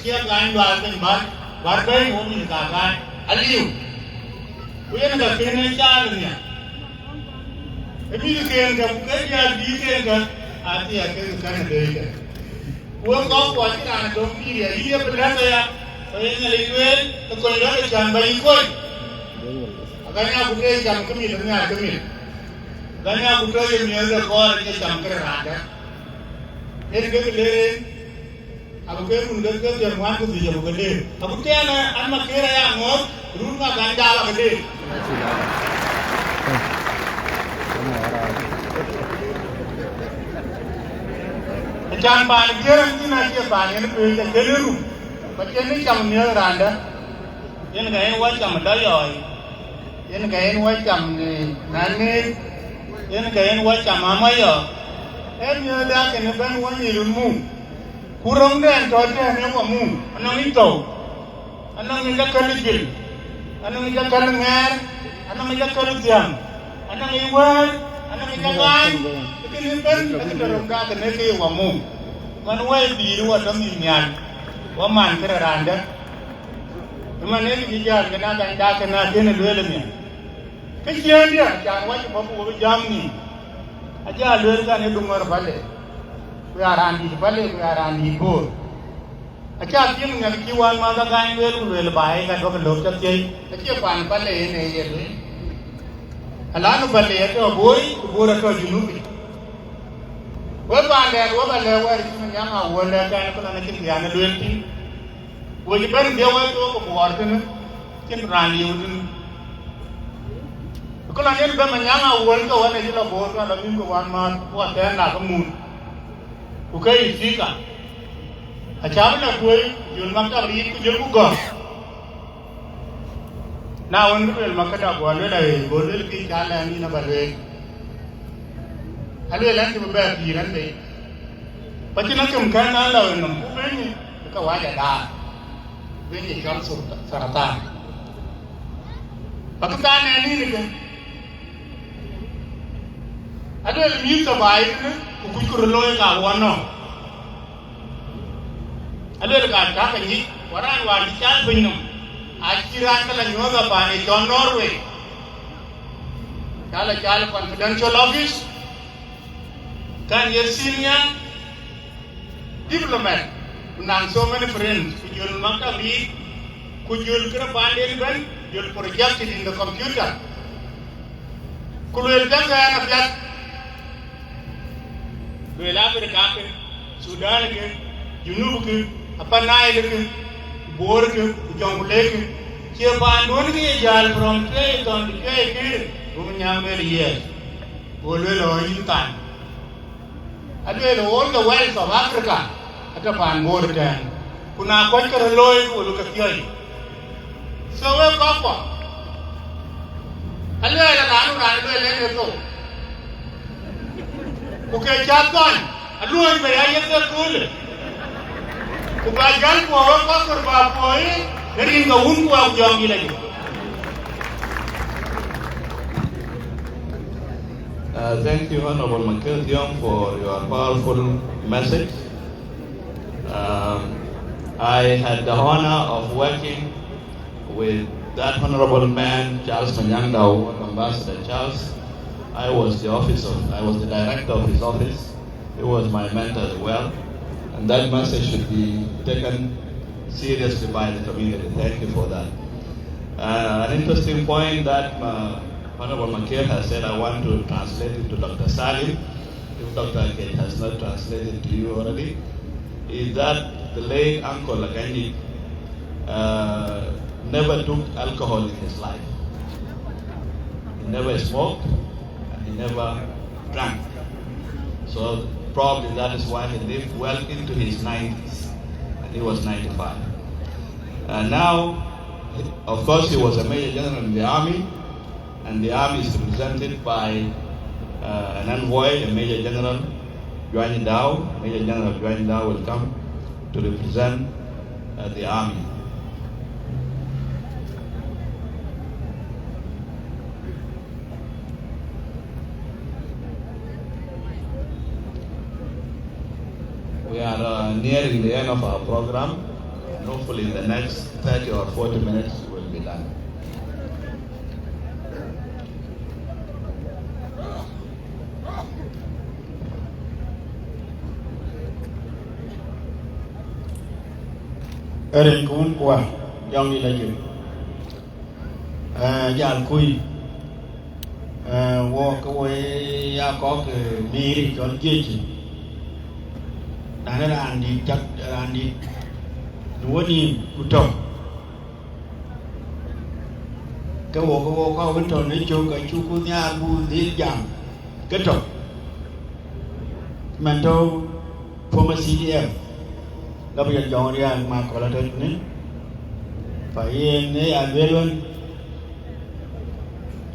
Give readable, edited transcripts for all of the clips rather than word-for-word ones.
chia gan dua kan bar bay mo ni ka gan aliu kuya na kene cha niya ebi ke nga ke ya di ke nga ati ya ke kan de ke wo ko ko ti na do mi ya iya benar ya saya ngalikuin to ko ya ke jan bay ko aganya ku ke jam kemi dengan kemi aganya ku to ye mi ya ko ke jam ke rada ini ke le aku ke mun ke Jerman ku di jamu gede aku ke ana amma kira ya ngor rumah ganda la gede jan ban geran dina ke ban ne pe ke geleru bace ni jam ne randa yen ga en wa jam da yoy yen ga en wa jam ni nane yen ga en wa jam amayo en ne da ke ne ban wa ni mu kurang den to te ne wa mu anang ito anang ni ka ligil anang ni ka ngar anang ni ka diam anang iwan anang ni ka gan ini ben ke dorong ka ke ne ke wa mu man wa bi wa to mi nyan wa man ke randa man ne ni jar ke na kan da ke na ke ne lele mi ke jen dia jan wa ko bu jam ni aja lele ka ne dumar bale ku arandi bale ku arandi bor acha tin ngal ki wan ma ga gain lele bai ka do ke lok chat ye acha pan bale ne ye le alanu bale to boy bora to junubi wa bale wa bale wa ri min yang awala kan ko na kin ya na lele wo ji ban de wa to ko bor tin kin ran yu tin ko la ne ba man yang awal ko wa ne ji la bor ka la min ko wan ma wa ta na ka mun ku kai fika acha na ko yul ma ka ri ku je ku go na won bel ma ka da go le la go le ki cha la ni na ba le alwe lan ti ba ti ran de pa ti na kum kan na la no ku be ni ka wa ja da be ni kan sarata pa ka ne ni ni ke alwe mi ka bai ni ku ku lo ka wa no alwe ka ta ka ni waran wa di cha be no akiran ka la nyoga pa ni to Norway kala confidential office kan ye senior diplomat nang so many friends kujul makali kujul kira pandai ban jul project in the computer kulel janga na plat bela Amerika ke Sudan ke Junub ke apa Nile ke bor ke jongle ke che pandon ke jal from ke don ke bunyang me yes bolwe lo intan alwe all the wealth of Africa ata pan bor ten kuna ko ko loy ko lu ka kyoy so we ko alwe la lanu ran alwe le to ko ke chaton alwe be ya ye ko kul ko ba gal ko ko ba ko rin ga un ko jong ila ji. Thank you, Honorable Makiltiong, for your powerful message. I had the honor of working with that honorable man, Charles Manyangdao, Ambassador Charles. I was the director of his office. He was my mentor as well. And that message should be taken seriously by the community. Thank you for that. An interesting point that Honorable Makir has said, I want to translate it to Dr. Salim, if Dr. Akej has not translated to you already, is that the late Uncle Agany never took alcohol in his life. He never smoked, and he never drank. So probably that is why he lived well into his 90s, and he was 95. Now, of course, he was a Major General in the Army, and the Army is represented by an envoy, a Major General, Juan Dao. Major General Juan Dao will come to represent the Army. We are nearing the end of our program. and hopefully in the next 30 or 40 minutes we'll be done. Erin kun kwa yong ni la yu yan kui wo ko we ya có cái mi ri chon ji chi na na an di chak an di nuo ni ku to cái wo ko bên to ni chu cái chu ku nya bu di jam cái to man to former CDFเราไปจองเรียนมาก่อนแล้วนี่ฝ่ายเองเนี่ยอันเวลุน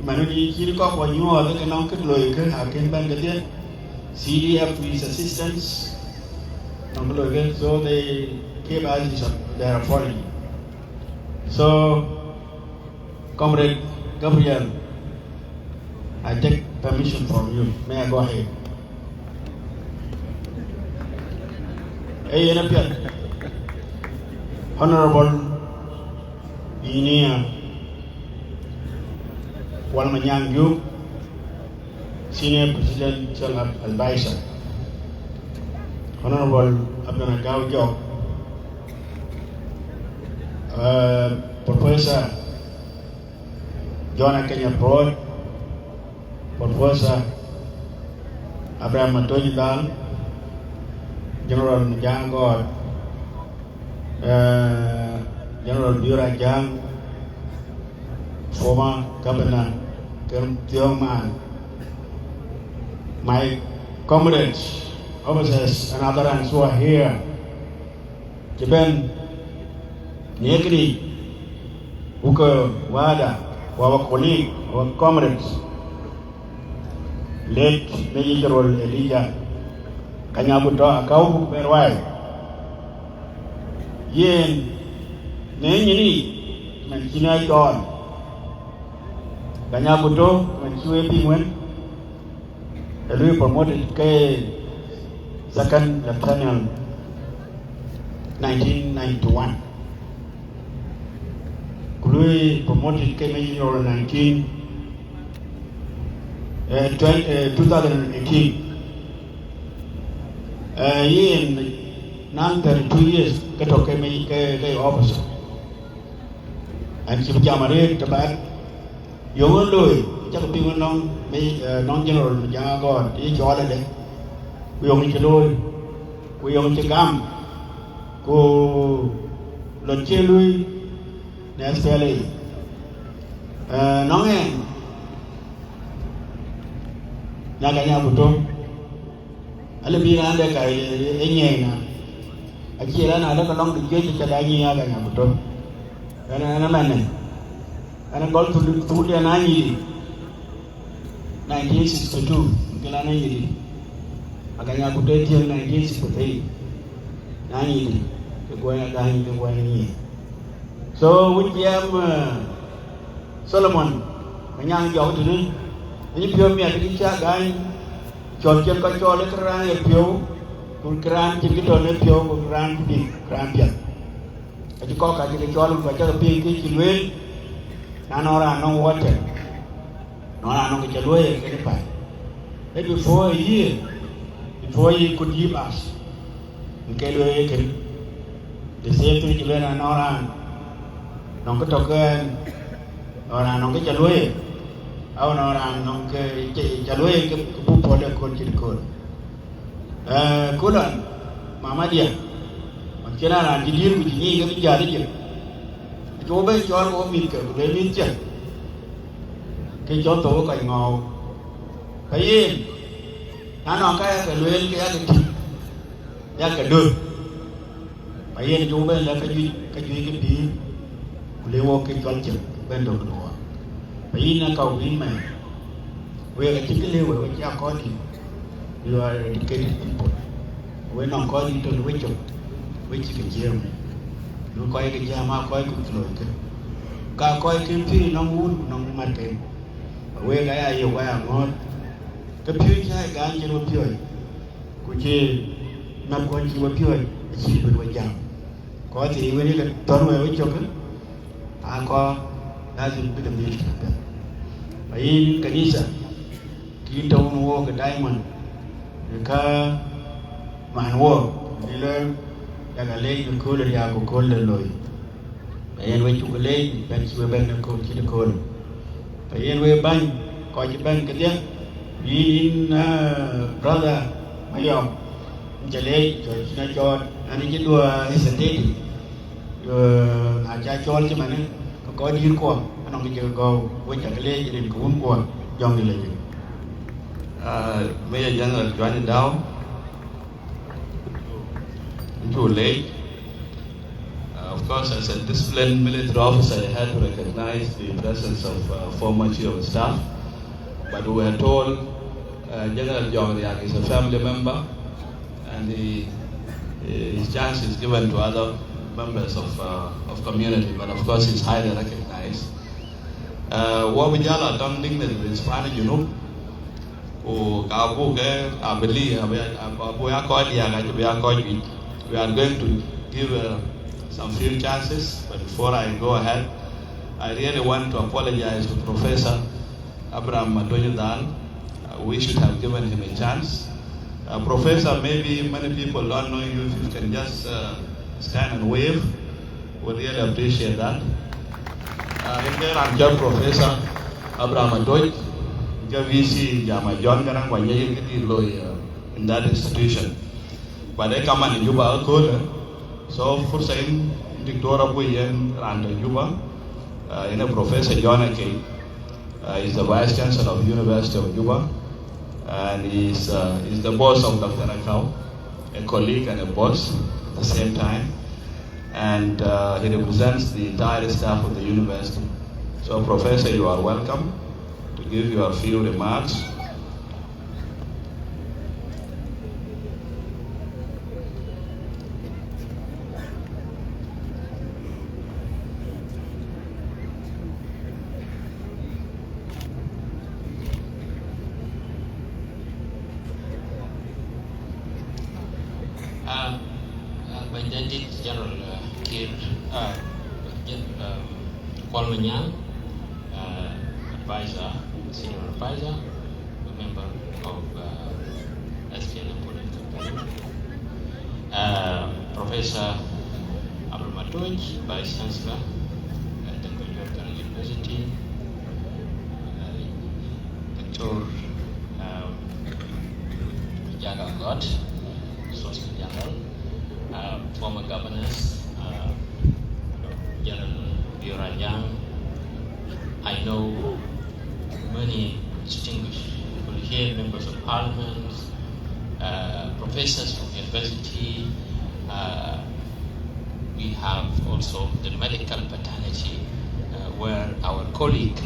มันมีคิดก็พออยู่แล้วก็น้องขึ้นเลยขึ้นหาขึ้นบ้านกันเนี่ย CDF with assistance น้องขึ้นเลยกัน so they gave us their authority so Comrade Gabriel I take permission from you may I go ahead Honorable Engineer Walmanyang Yu, Senior Presidential Advisor, Honorable Agany, Professor John Kenya Broad, Professor Abraham Matojidal, General Njang God, General Bura Jang, former Governor Tiongman, my comrades, officers, and others who are here, Japan, Agany, Uka, Wada, our colleague, our comrades, late Major General Elijah Aguto, Akou, Berwai. Yen, Neni, Manchina John, Aguto, Manchue Pingwen, Louis promoted K. Second Lieutenant 1991. Louis promoted K. Major 2018. Yen, 32 years, get okay, officer. And she was married to bad. You won't do it. Just be one non general, young God, each other day. We only to do it. We only to come. Go, Lonchelu, Nestle. No man. Naganya Buto. Alabina and the guy, Aki lah nak ada kalau kerja cakap lagi ada yang betul. Kerana mana? Kerana kalau tu dia nanya 1962 kita nanya jadi. Agaknya aku tu dia 1963 nanya jadi. Kekuatan ni. So William Solomon menyang jauh tu ni. Ini pion ni ada kisah kan. Jauh-jauh kau jauh le kerana dia pion. Kuran jadi kita ni pion kuran di kuran dia. Jadi kau kaji kecuali baca pion kecilwel, nanora nong water, nora nong kecilwel ke depan. But before he could give us, kecilwel ke, the same thing kecilwel nanora, nong ketokan, nora nong kecilwel, atau nora nong kecilwel ke pupuk dia kecil. Kulan, mama dia, macam mana dia begini ke bijak dia. Coba jual komik ke, boleh minta. Kita tahu kau ngau, kain, anak kaya keluar kaya kecil, ya kedua. Kain coba lah kaji ke di, boleh walk ke jual bentuk keluar. Kain nak kau bimai, we kecil lewa, we cakap kau ni. You are educated people. When I'm calling to the which can hear me. You call it Jama, call it Floyd. Car call it no wood, no matter. Where I are you, why I'm not. The future Ganjan of Pure. Could you not going to a pure? She would jump. có thì với cái tuần với chụp á có đã dùng cái đồng tiền ấy cái gì sao khi trâu mua cái diamond cái màn mua đi lên đã cái lấy cái code để Akou code lên rồi ấy với chụp cái lấy bên suy bên cái code chỉ được code ấy với ban coi chỉ ban cái gì in brother mấy ông chỉ lấy rồi nó cho anh ấy chỉ đua hesitate aja cho chứ mà nó có duyên qua anh ông bây go với cái lấy thì cũng qua dòng đi lên Major General Johnny Dow, too late. Of course, as a disciplined military officer, I had to recognize the presence of former chief of staff. But we were told General John is a family member, and his chance is given to other members of community. But of course, he's highly recognized. What we are done in the Spanish, you know. We are going to give some few chances, but before I go ahead, I really want to apologize to Professor Abraham Matonyodan. We should have given him a chance. Professor, maybe many people don't know you. If you can just stand and wave, we really appreciate that. I'm just Professor Abraham Matonyodan. VC Jama John Garang in that institution. But they come in Juba so for saying Victoria Buyen and Juba in a Professor John Akou is the Vice Chancellor of the University of Juba, and is the boss of Dr. Akou, a colleague and a boss at the same time, and he represents the entire staff of the university. So Professor, you are welcome to give you a few remarks. Bandit General Kir Kwalmanyang, advisor, senior advisor, a member of SPN Political Party, Professor Abdul Matuj, Vice Chancellor at the Deng University, Dr. Jaga God, Solicitor General, former governors, General Bioranyang. I know many distinguished people here, members of parliament, professors from university. We have also the medical fraternity where our colleague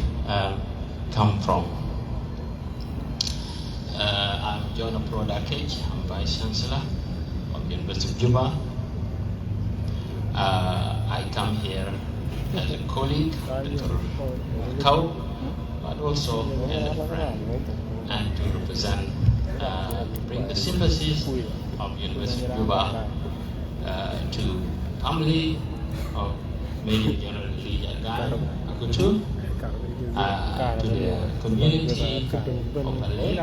come from. I'm John Prodakage, I'm Vice Chancellor of the University of Juba. I come here as a colleague, Dr. Akou, but also as a friend, and to represent, to bring the sympathies of University of Juba to family of Major General Agany, Aguto, to the community of Palek,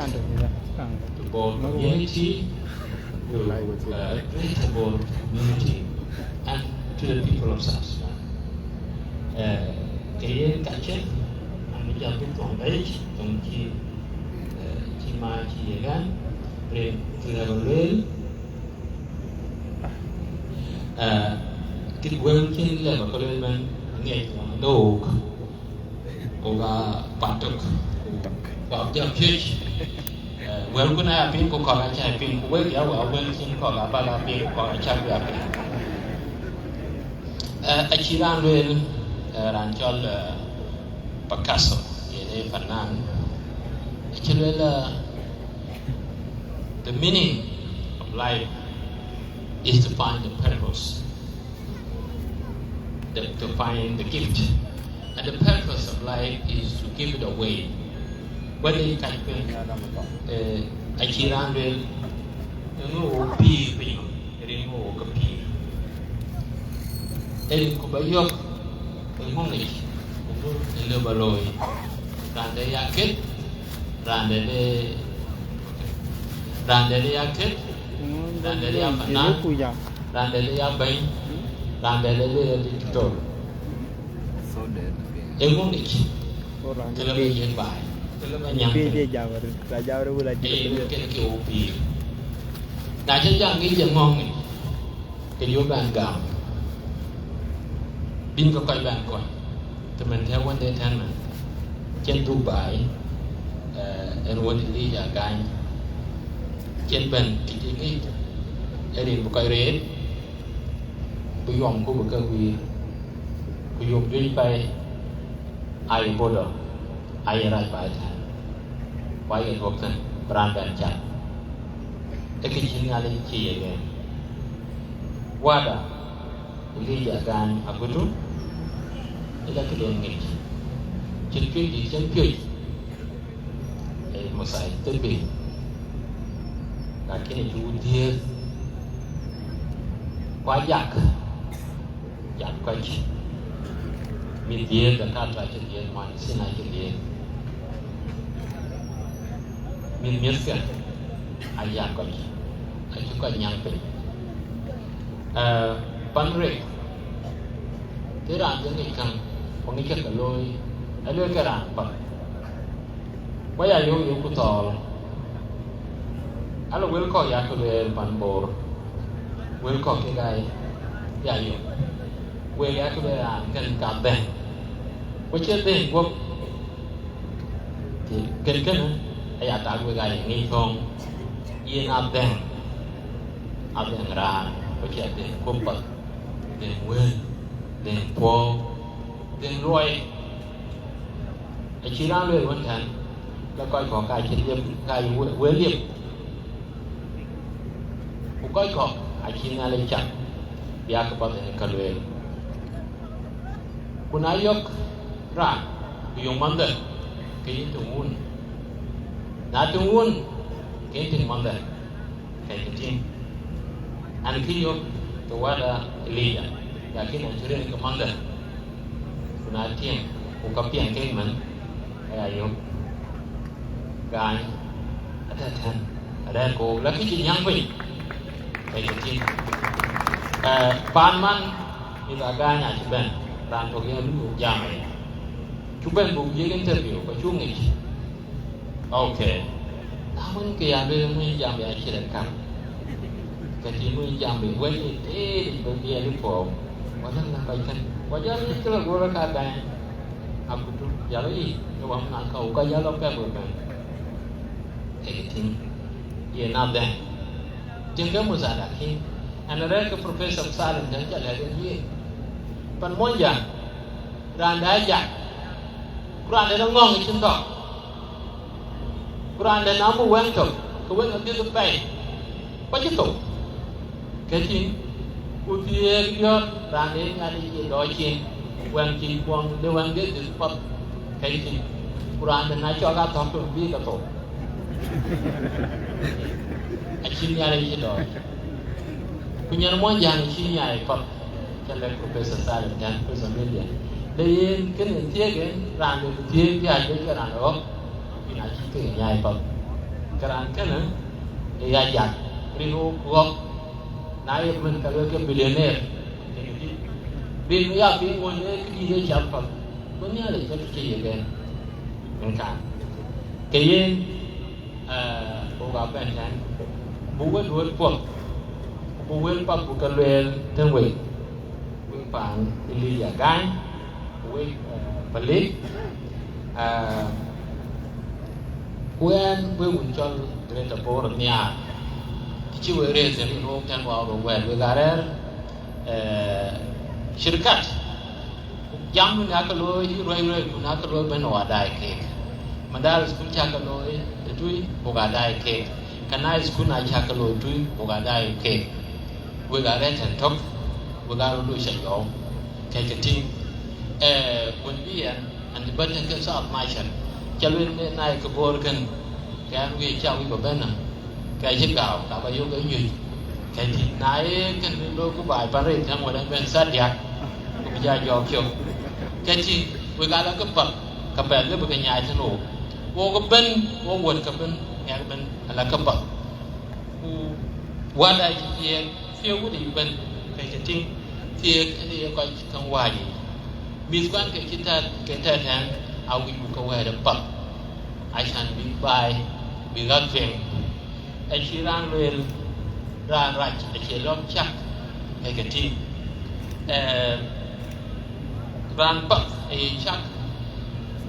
to Ball community, to Greater Ball community, and to the people of South Sudan. Cái catcher, and the jumping from age, from Chima Chigan, bring to the rail. Cái quên trên là có lên bên nghề đồ oga patok và giờ phía quên cái này pin của con là chạy pin của quên giáo vào quên trên con là ba là pin của con là chạy về anh chỉ đang lên ran cho là Picasso để phần nan cho nên là the meaning of life is to find the purpose, to find the gift, and the purpose of life is to give it away. When you can I chỉ đang lên ngô pi pi, ngô cái pi. Erin kubayok ngongi ubur ele baloi rande yakit rande yakit rande yapanan rande yabay rande dictator ngongi kelabe yen bay kelabe nyang kena ke opi na jang ngi je ngongi ke yo ban gam bin ko koy ban ko te man theo vấn đề than mà trên Dubai en won li ja gañ trên ben ki ngi erin bu koy reet bu yom ko bu ka wi ku yom duy bay ay bodo ay ray bay ta waye ko tan brand ban cha e ki chin ngale chi ye wada li ja gañ Aguto ila kiden ngi chin pi di chen pi mo sai tebi lakini tu dia yak kwa chi mi dia da ka tra chen dia ma ni sina chen dia mi mirka ayak kwa chi achu ka nyang pe panre thế rằng những người cần có những cái lôi cái rằng bật bây giờ yêu cụ tò alo will call ya ku le pan bor will call cái gai ya yêu will ya ku le an kan ka ben có chết ben quốc thì cần ai ya ta ku gai ngi thong yên áp ben ra có chết ben quốc bật ben will Deng po, Deng roi. Chỉ ra lời vấn thằng là coi có cái chuyện liệp, cái quê liệp. Cũng coi có, chỉ ra lời chặt, bia cái bao nhiêu cái lời. Cũng ai yok ra, dùng mắm đợt, cái gì tung un, nát tung un, cái gì mắm đợt, cái gì. Anh khi yok, tôi qua là lìa. Yakin mencuri ke mana? Kunatiang, ukapiang ke mana? Ayo, gan, ada tan, ada ko. Lagi jenyang pun, kayak gitu. Panman itu agaknya cuban, rantoknya dulu jamai. Cuban bukti interview, kacungin. Okay, namun kiabe mui jamai akhirnya kan. Kaji mui jamai, wajib dia lupa. Wajan nak kaitan, wajan ni kalau gula kata, aku tu jalai, jawab nak kau kau jalap apa bukan? Ting, ia nak dah. Jengka muzadak ni, anda ke Profesor Salim jangan jalan dia. Pan monja, randa aja, Quran dia ngong itu tak, Quran dia namu wang tu, kau wang dia tu pay, macam tu, kaji. Utia dia rande ngadi je doji wan ji kwang de wan ge de pap kai ji Quran de na cho ga thom tu bi ka to a chin ya le ji do punya mo yang chin ya pap kan le professor Salim dan professor Media de yin ken tie ge rande tie ya je ka ran ro ina chi ke ya pap karan kan ya ya ri ho ko naik men kalau ke billionaire bin ya bin won ne ki je cham pa kun ya le ke ki ye kan kan ke yin ko ga ben tan bu we duot pok bu we pa bu ka le ten we pan ili ya gan we Palek when we won chol greater por nya Ciu reze ni ro kan wa ro wel we garer shirkat jam na ka lo yi roi ku na ka lo ben wa dai ke madal skul cha ka lo tui bo ga dai ke kana skul na cha ka lo tui bo ga dai ke we garer tan tok we ga lo sha yo ke ke tin kun bi an ban ka sa ma sha chalwen na ka bor kan kan we cha we ko ben na cái chiếc gạo đã bao nhiêu cái gì cái thịt nái cái lô của bài Paris trong ngoài đây bên sát đẹp bây giờ giọt chiều cái gì với cái đó cái bậc cái bậc cái bậc cái nhà thân ổ vô cái bên vô quần cái bên nhà cái bên là cái bậc qua đây thì phiêu cái gì bên cái gì thì cái gì coi không qua gì biết quan cái ta thằng ao bị buka qua ada bậc ai sang bị bài bị gắt chuyện ai chỉ rang lên ra ai chỉ lót chắc cái gì ran bậc ai chắc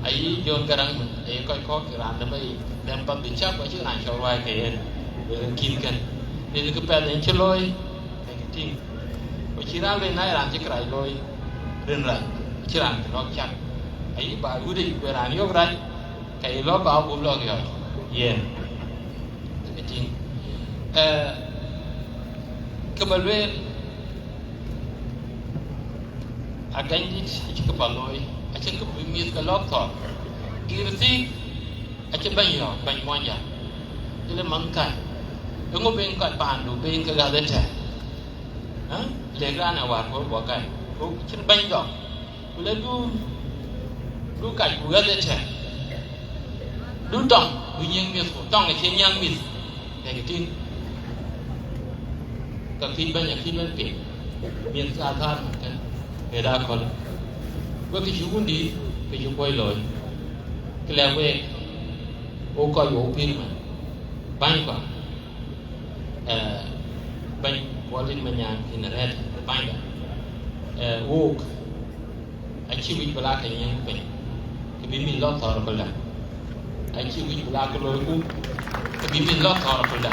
ai John Garang ai coi có cái ran đó bây đem bậc bị chắc với chữ này cho vài cái về kim cần thì cái bè đến chơi lôi cái gì với chỉ rang lên này làm chỉ cái lôi lên rồi chỉ làm nó chắc ấy bà quyết định về làm nhiều cái cái lo bảo cũng lo rồi yeah cái gì cái bảo vệ Agany chỉ cái bảo lôi chỉ cái bị miết cái lót thọ kia thì chỉ bánh mòn ya cái măng cay cái ngô bên cạnh bàn đồ bên cái gà đấy hả để ra nào vào có bỏ cái có chỉ bánh đỏ le du kai ku ga de che du tong bu nyeng mi ko tong ke nyang mi ke tin ka tin ban ya tin ban pe mi sa tha ke da ko ko ki chu di ke chu koi loi ke la we o ko yo pin ma ban ko ban ko lin ma nyang in red ban da walk achieve bala cái nhang pe cái bí mình lo thọ rồi là achieve bala cái lối u cái bí mình lo thọ rồi là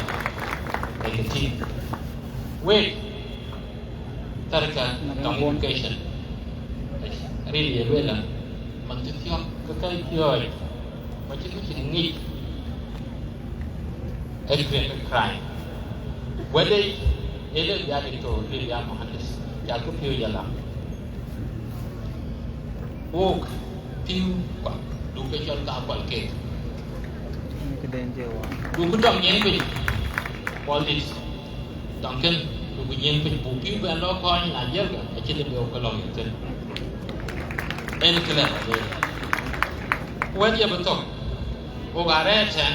cái gì wait tarka communication really vậy là mình chỉ theo cái rồi mà chỉ có chuyện nghĩ every crime whether ele ya dito ele ya muhandis ya ko pio ya la walk piu kwa du ke chol ka kwal ke du ku dong yen bi police dong ken du ku yen bi bu piu ba lo ko la yer ga a chi le bi ko lo yen ten en kala de wa je ba to o ga re chen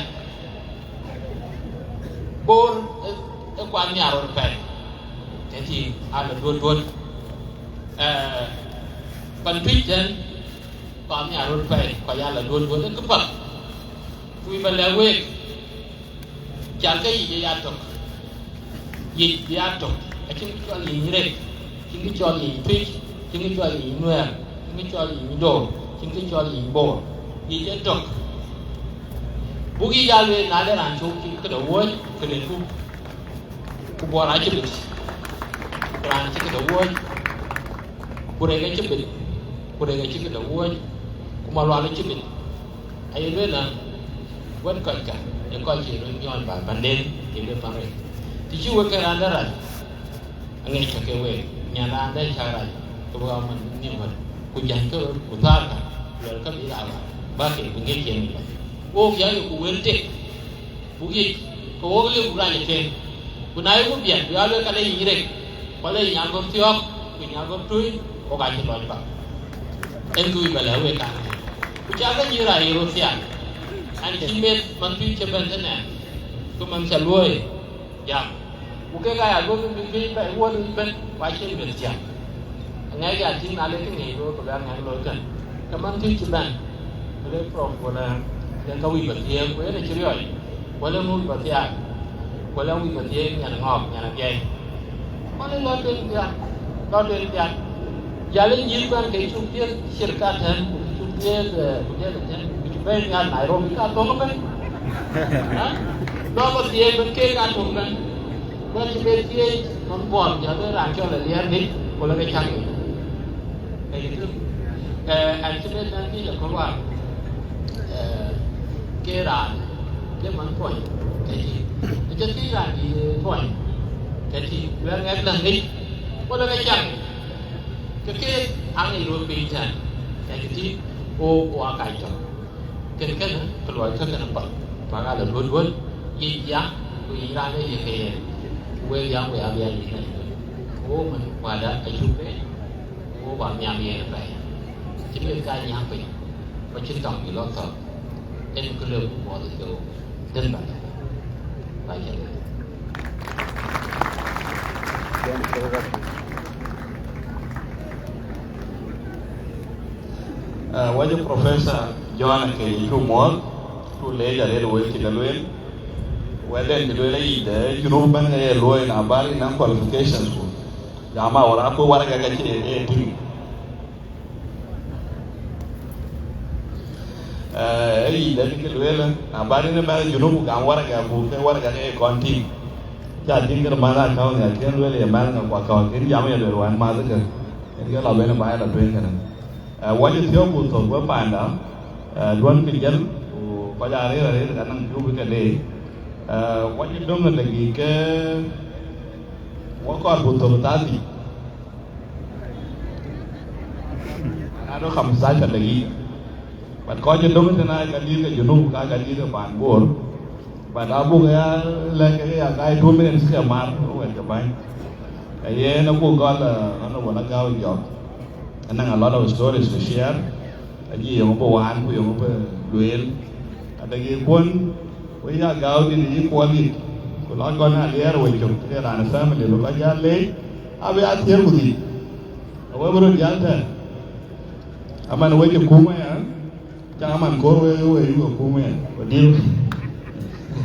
bor e kwa nya ro pe thế thì là luôn phần thuyết trên còn nhà luôn phải là luôn cái vật vui và lẽ quên chẳng cái gì ra trục gì ra trục cái chứng cho gì như đây chứng cái cho gì thuyết chứng cái cho gì nuôi chứng cái cho gì đồ chứng cái cho gì bổ gì trên trục bố ghi ra lên nói để làm chú cái đầu cuối cái đến khu bò lại chứ được làm chứ cái đầu cuối của đây cái chấp định của đây cái cái đầu cuối của mà loạn cái chấp định ai biết là vẫn còn cả những coi chỉ nó nhon và ban đêm thì được phang rồi thì chú cái ăn đó rồi anh nghe cho cái về nhà ăn đây sao rồi tôi bảo mình như vậy của dàn cơ của ta cả rồi các bị làm ba cái cũng nghe chuyện này ô giờ của quên chết bố gì có cái vụ này chuyện của này cũng biển bây giờ cái này gì đấy có lấy nhà con tiêu của nhà con túi có cái gì đó em vui và lỡ về cả cha cái gì là Russia anh chỉ biết mình tuy chưa bên thế này tụi mình sẽ nuôi giảm một cái gai luôn mình phải quân bên vài trên biển giảm ngay cả chính là lấy cái nghề luôn của anh ngày lối cần cảm ơn tuy chưa bên lấy from của là yang kau ibat dia kau ada cerioi wala mu ibat dia wala mu ibat dia nhà ngọc nhà gay wala lo tên dia jalan jiban cái chung dia syarikat dan chung dia chung bên nhà Nairobi ka to kan ha lo ko dia bên kia ka to kan ko chỉ bên kia non bon giờ tôi làm cho là liền đi wala cái chăng cái itu anh chỉ biết nanti là có vào cái đàn cái món phổi cái gì cái cái đàn gì phổi cái gì vừa nghe lần đi có là cái chẳng cái ăn này luôn bình chẳng cái gì ô qua cái chọn cái loại thức cái bẩn và ra là luôn gì giá vì ra cái gì thì quê giá về gì này ô mình qua đã cái chung đấy ô bố bà nhà mẹ vậy chỉ biết cái nhà mình có chỉ tổng bị lo sợ nên cái lượng của họ thì đơn giản vậy vậy wajah Professor John ke itu mol tu leja le lo ke dalwen waden ke le ide juru ban ke lo na bari na qualifications ko jama wala ko wala ga ke e tin ide ke lo na bari na bari juru ga wala ga bu ke wala ga e konti ja dingar mana kau ne ke lo le mana ko ka ke jama ya lo wan ma ke ke la bena ba la tuen ke wajah tiap butuh gua pandang, duan kerjaan, pada hari kadang juga kali, wajah dong lagi ke, wakar butuh tadi, ada kamsa lagi, pada kau je dong sana kali ke junub, kali ke panbor, pada abu kaya lagi ya kaya 2 minit sekali mar, wajah baik, kaya nak buka lah, anu boleh kau jawab. And a lot of stories to share. Aji yung po wan po yung po duel. At agi pun, we are gaud in the equality. Kulon ko na liar we chok kaya na family lo kaya le. Abi at here kudi. Awa bro jalta. Aman we kuma ya. Jangan kor we yung kuma ya. Deal.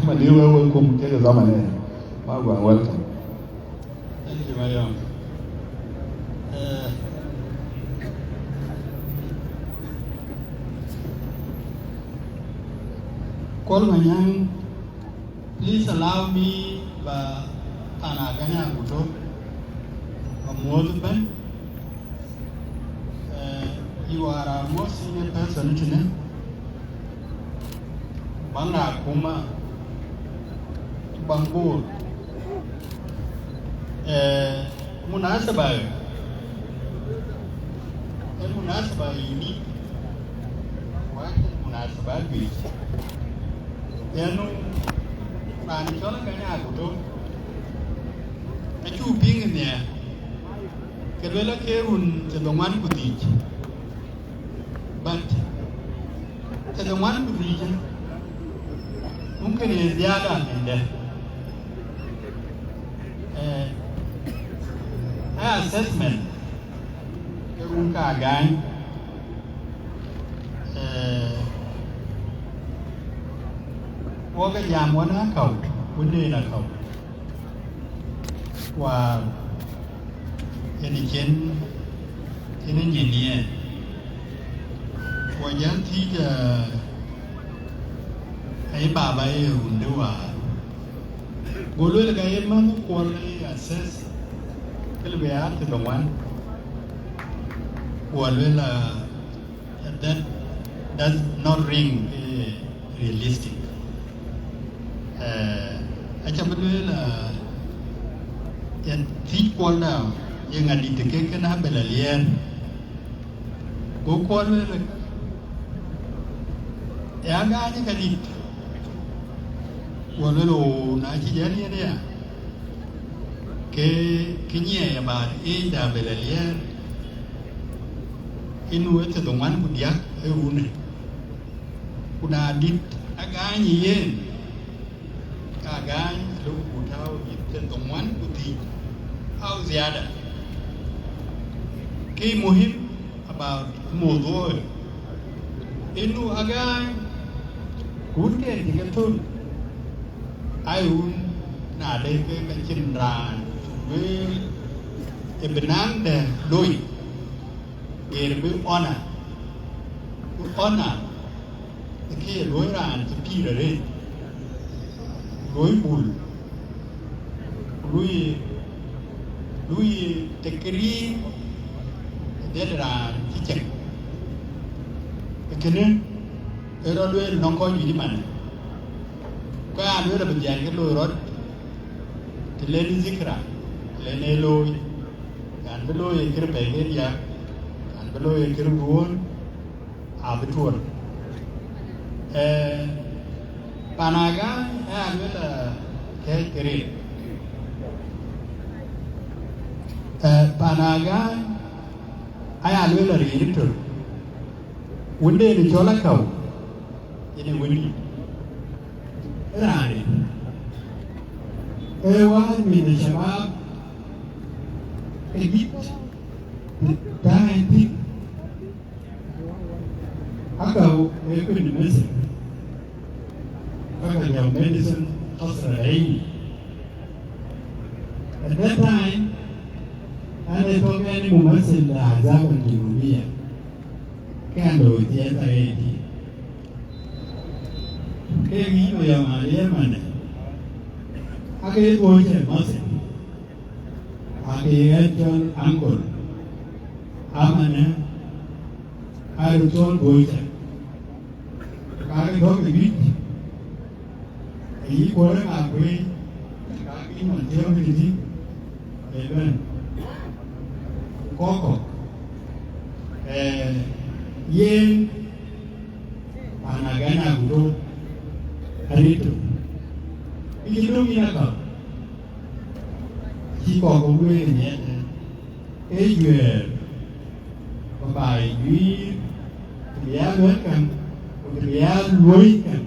Man deal we kum kaya zaman ya. Magwa welcome. Thank you very much. Kolmanyang, please allow me ba Agany Aguto, a Morgan. You are our most senior person today. Banga Kuma, Bangur, Munasabay, unique. What Munasabay? Yanu rani chola Agany Aguto achu ping ne kelwela ke un te dongwan kutich but te dongwan kutich mungkin ne ziada mende assessment ke un ka Agany cái giam quá nó cầu vấn đề là cầu và hiện trên thế nên nhìn nhẹ và giá thì ấy bà bay hùn đâu à bố lối là cái em nó quan lấy assess cái là bé từ đồng anh và lối là that does not ring realistic. Acha betul lah yang tipuan lah yang ada di dekat kena belalian. Gokol lah. Yang ada kan di walau nak jadi ni ya. Kenya yang baru dah belalian. Inu itu dongan budiak une. Kuna adit Agany yen. Agany lu utau itu dongan budi. Au ziada. Ki muhim about موضوع إنه أجاي كون كي تكتون أيون نادي كجندران وإبنان ده لوي إربي أنا أنا كي لوي ران تبير ري لوي بول لوي تكري dia adalah cicak. Kena, orang luar nongkoi di mana? Kau ada orang berjalan ke luar, terlebih zikra, lene loy, kan beloy kira bagian dia, kan beloy kira buon, abetuan. Panaga, ada kayak kiri. Panaga aya lwela rito wunde ni chola kau ini wundi rani ewa min shabab egit taiti Akou ekun medicine Akou medicine Australia. At that time, I told any moments in the Azam Jumia. Candle theater 80. Came in with your Maria Money. I gave voice and nothing. I gave your uncle. Amana. I told voice. I got the beat. He called up way. I came and tell me. Amen. Koko. Yen. Panagana Aguto. Arito. Iki dong inakal. Chi koko gue ni. Ejue. Babai gue. Dia luarkan. Dia luarkan.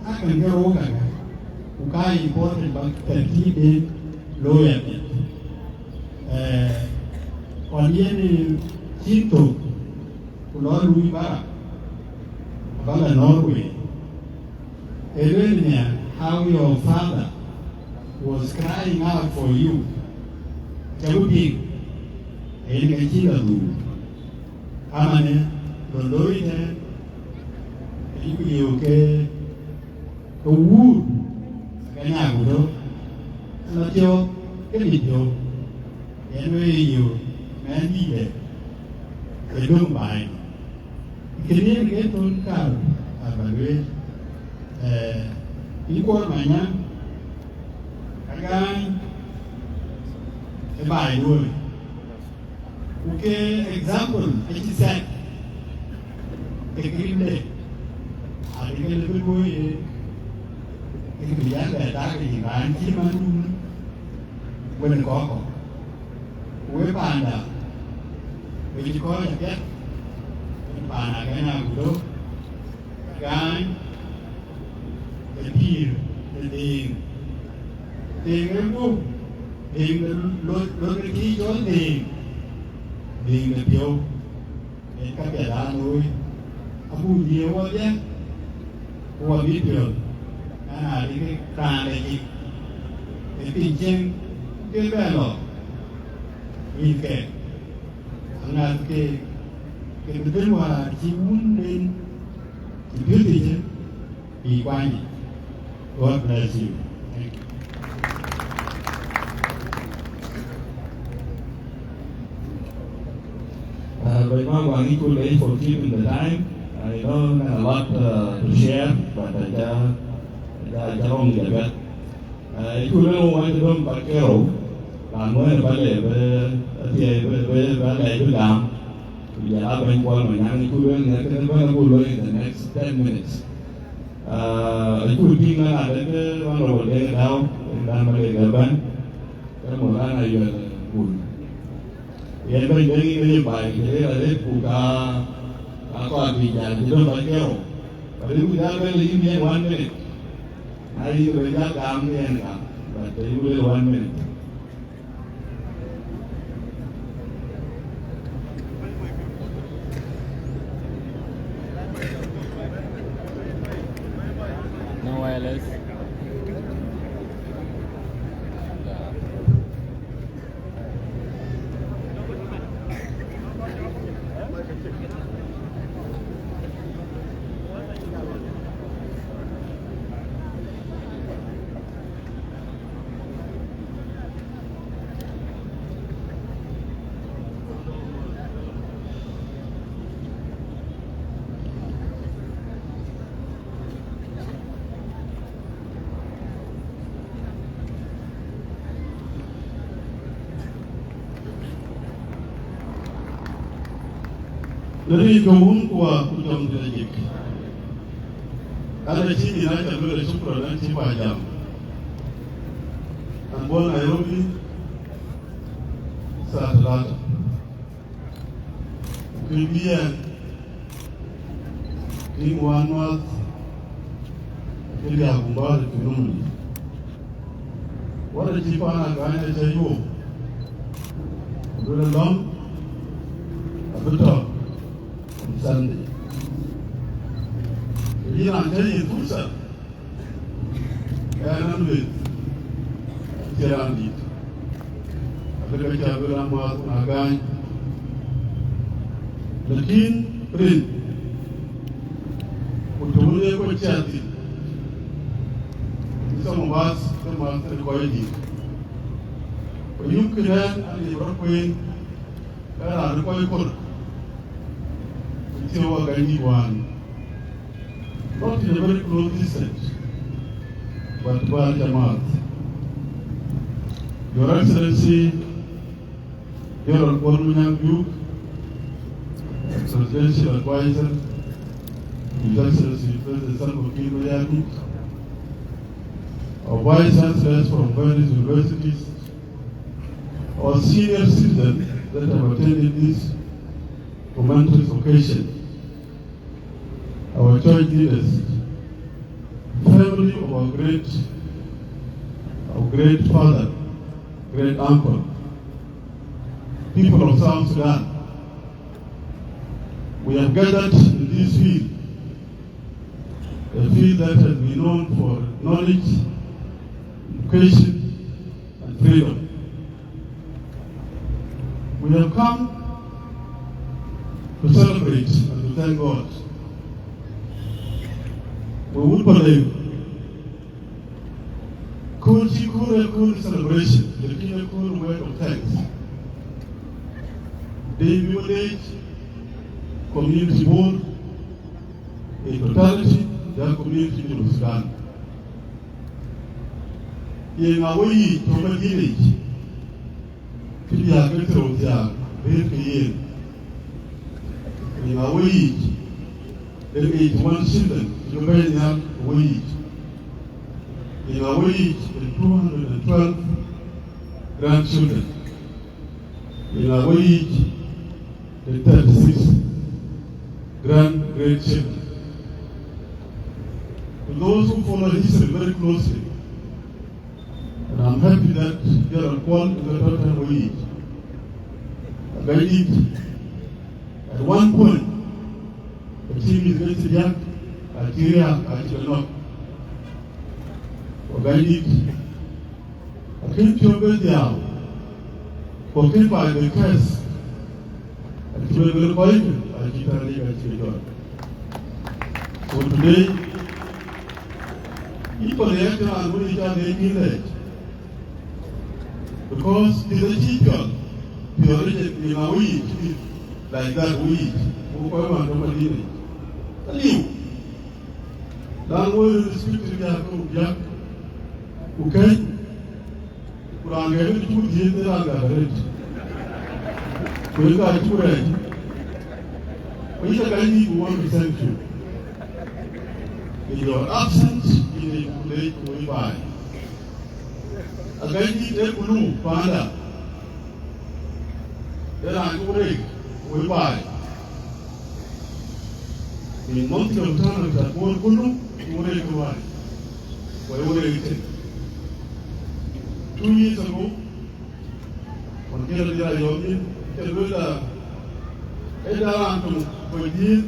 Akan kerokan. Bukai important bang tertib lawyer. Còn yên chín tục của nó lui ba là Norway. How your father was crying out for you. Cháu biết cái chi là đủ. Amane rồi đối thế nhiều cái word cái nhà của nó cho cái video cái nơi nhiều mấy đi về cái đường bài cái này cái tôn cao à bà nuôi ý quan mà nhá cái bài nuôi okay example cái chi set cái này à cái nuôi cái biar ada tak di banci mana, bukan kok, bukan panda, bukan kau jaga, panda kan Aguto, kan, ketir, Deng, Deng itu, Deng lo keti jual Deng ketiau, Deng kapiadan tu, Abu dia aja, Abu video. Đi cái trà này gì cái tình trạng cái bè lò nhìn kẻ thằng nào cái bên ngoài chỉ muốn lên chỉ biết gì chứ vì qua gì God bless you. But now while you could wait for keeping the time, I know a lot to share, but I don't get it. I couldn't want to go back here. I'm going to play with them. We are going to go in the next 10 minutes. It could be one over there now, and I'm going to go. Come on, I will. We are going to go by the Puka. I can't be there. You don't like it. But if we are going to leave here 1 minute. I will just come here, but you will 1 minute. No wireless. Dari kaum kuah kujang terjadi. Kalau sini nak ambil super dan si pajam. Ambil Nairobi saat could be in one month, in the Agumbal community. What a cheap on Agany tell you? Go along, Aguto, on Sunday. You don't tell you, Pusa. And with Tirandi. Aguto Gulamat, Agany. The king print. Utumule ko chati. Some of us, the master quality. When you can and the Brooklyn, there are the Koyko. It's your Agany one. Not in a very close distance, but by the month. Your Excellency, Your Honorable Duke, Presidential Advisor, His Excellency President Salva Kiir, our Vice Chancellors from various universities, our senior citizens that have attended this momentous occasion, our church leaders, family of our great father, great uncle, people of South Sudan. We have gathered in this field, a field that has been known for knowledge, education, and freedom. We have come to celebrate and to thank God. We would believe cool celebration, the king cool word of thanks. They village community board, in totality, their community in Sudan. In a way, to a village, to be a better of their very year. In a way, there is one children, to very young wage. In a way, 212 grandchildren. In a way, 36 great-grandchildren. To those who follow history very closely, and I'm happy that you are called to the total way. At one point, the team is going to be at Syria, at Erjok. I came to over there, for by the curse. So today, people here can really get the village because it's a teacher. The origin in a week like that week. Who come and nobody. Tell you. That word is speak to the Akou. Okay? Kurang itu cuma dia terangga berat. Mereka itu berat. Mereka kali ini want to thank you. In your absence, in the play to buy. Agany dia kulu pada. Dia nak kurek, we buy. In month of time, that one kulu, kurek to buy. We it. 2 years ago, when Kerala Yomi, Kerala, Edarantum, for years,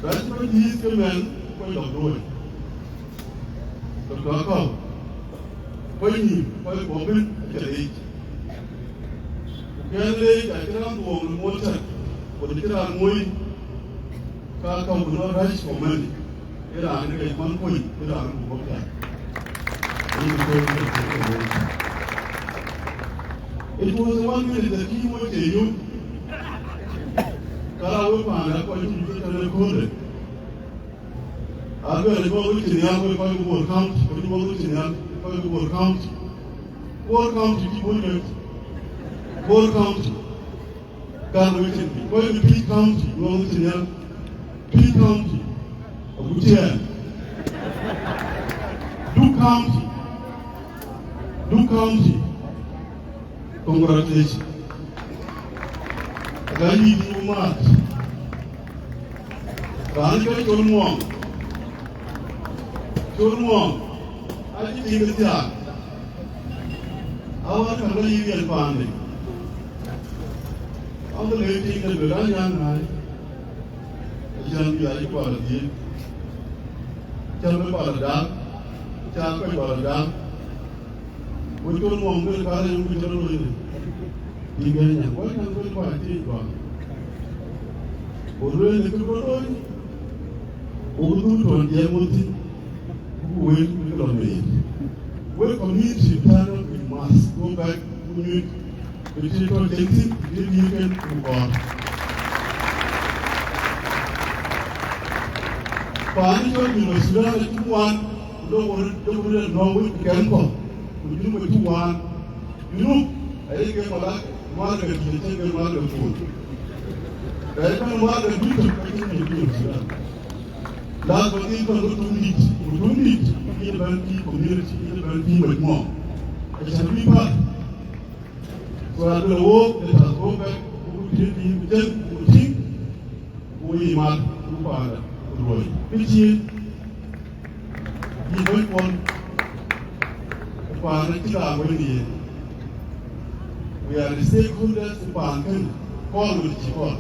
that's what these men went of doing. Dr. Akou, when you, when woman, at age. Kerala, I can't go on water, but the Kerala Moy, Kakao will not rise for money. There are 1 point, there are no work. It was 1 minute that he would tell you. Karawapan, according to the recorded. I'll go with the young people count, but you want to know people count. What county people get? What county? Can't wait in me. What is P County? You want to know? P County. Aguto. Deng County. Congratulations. Agany di umat. Ran ke chulmuang. Aji tinggal dia. Awak kan lagi yang pandai. Awak lagi tinggal berani yang hai. Jangan biar itu pada dia. Jangan pada dah. Jangan pada dah. Betul muang berkali yang betul ini. Tinggalnya, kau yang berpati itu. Orang yang berdoa, orang tuan dia mesti buat berdoa. When community panel, we must go back to the people getting religion to God. Panel in Sudan is one, don't know what we can call. We do what you want. You know, I think you're like market, you take a market food. There's no market, you can continue to Sudan. Last but even we don't need even community, even people more. It shall be part. So I will walk, let us go back, we think, we must do part. Which is, you don't want we are the stakeholders to Pankan, call with Chipot.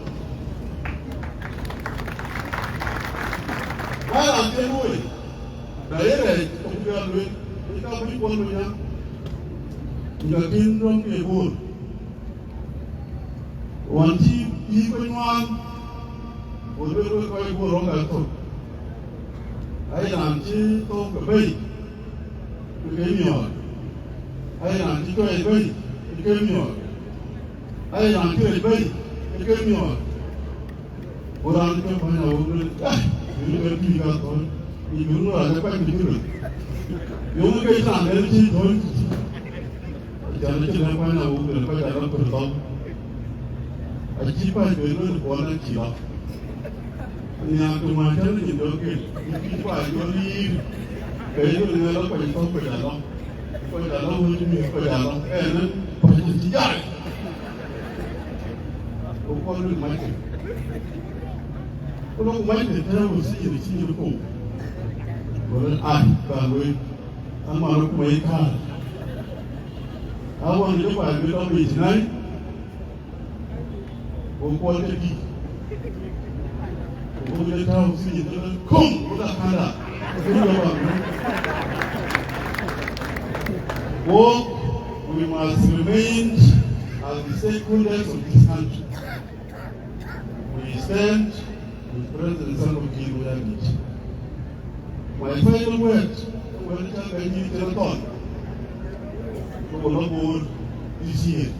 While I'm telling you, the area of the other, we can't be one with them. We are kingdom a board. One people one was very quite good on that talk. I am talk a bay. You came on. I am to a bay. You came on. I am to a bay. You came on. What I'm going to find out. You will be got on. You know, I quite do it. You will get on everything going to Jangan mana udah pada dalam pertau. Ajipa itu orang Cina. Yang tu macam ni doktor. Ajipa jadi kayu dengan apa yang kau pada dalam macam pada dalam. Nanti pasti sejar. Kau ni macam. Kalau macam tu terus sini kau. Kalau kalau amal kau ikan. Awang itu pada kita bisnes, bukan jadi. Bukan tahu sih itu, kum, bukan kanda. We must remain as the stakeholders of this country. We stand with President Salva Kiir. My final words, welcome Agany to the talk. Board this year.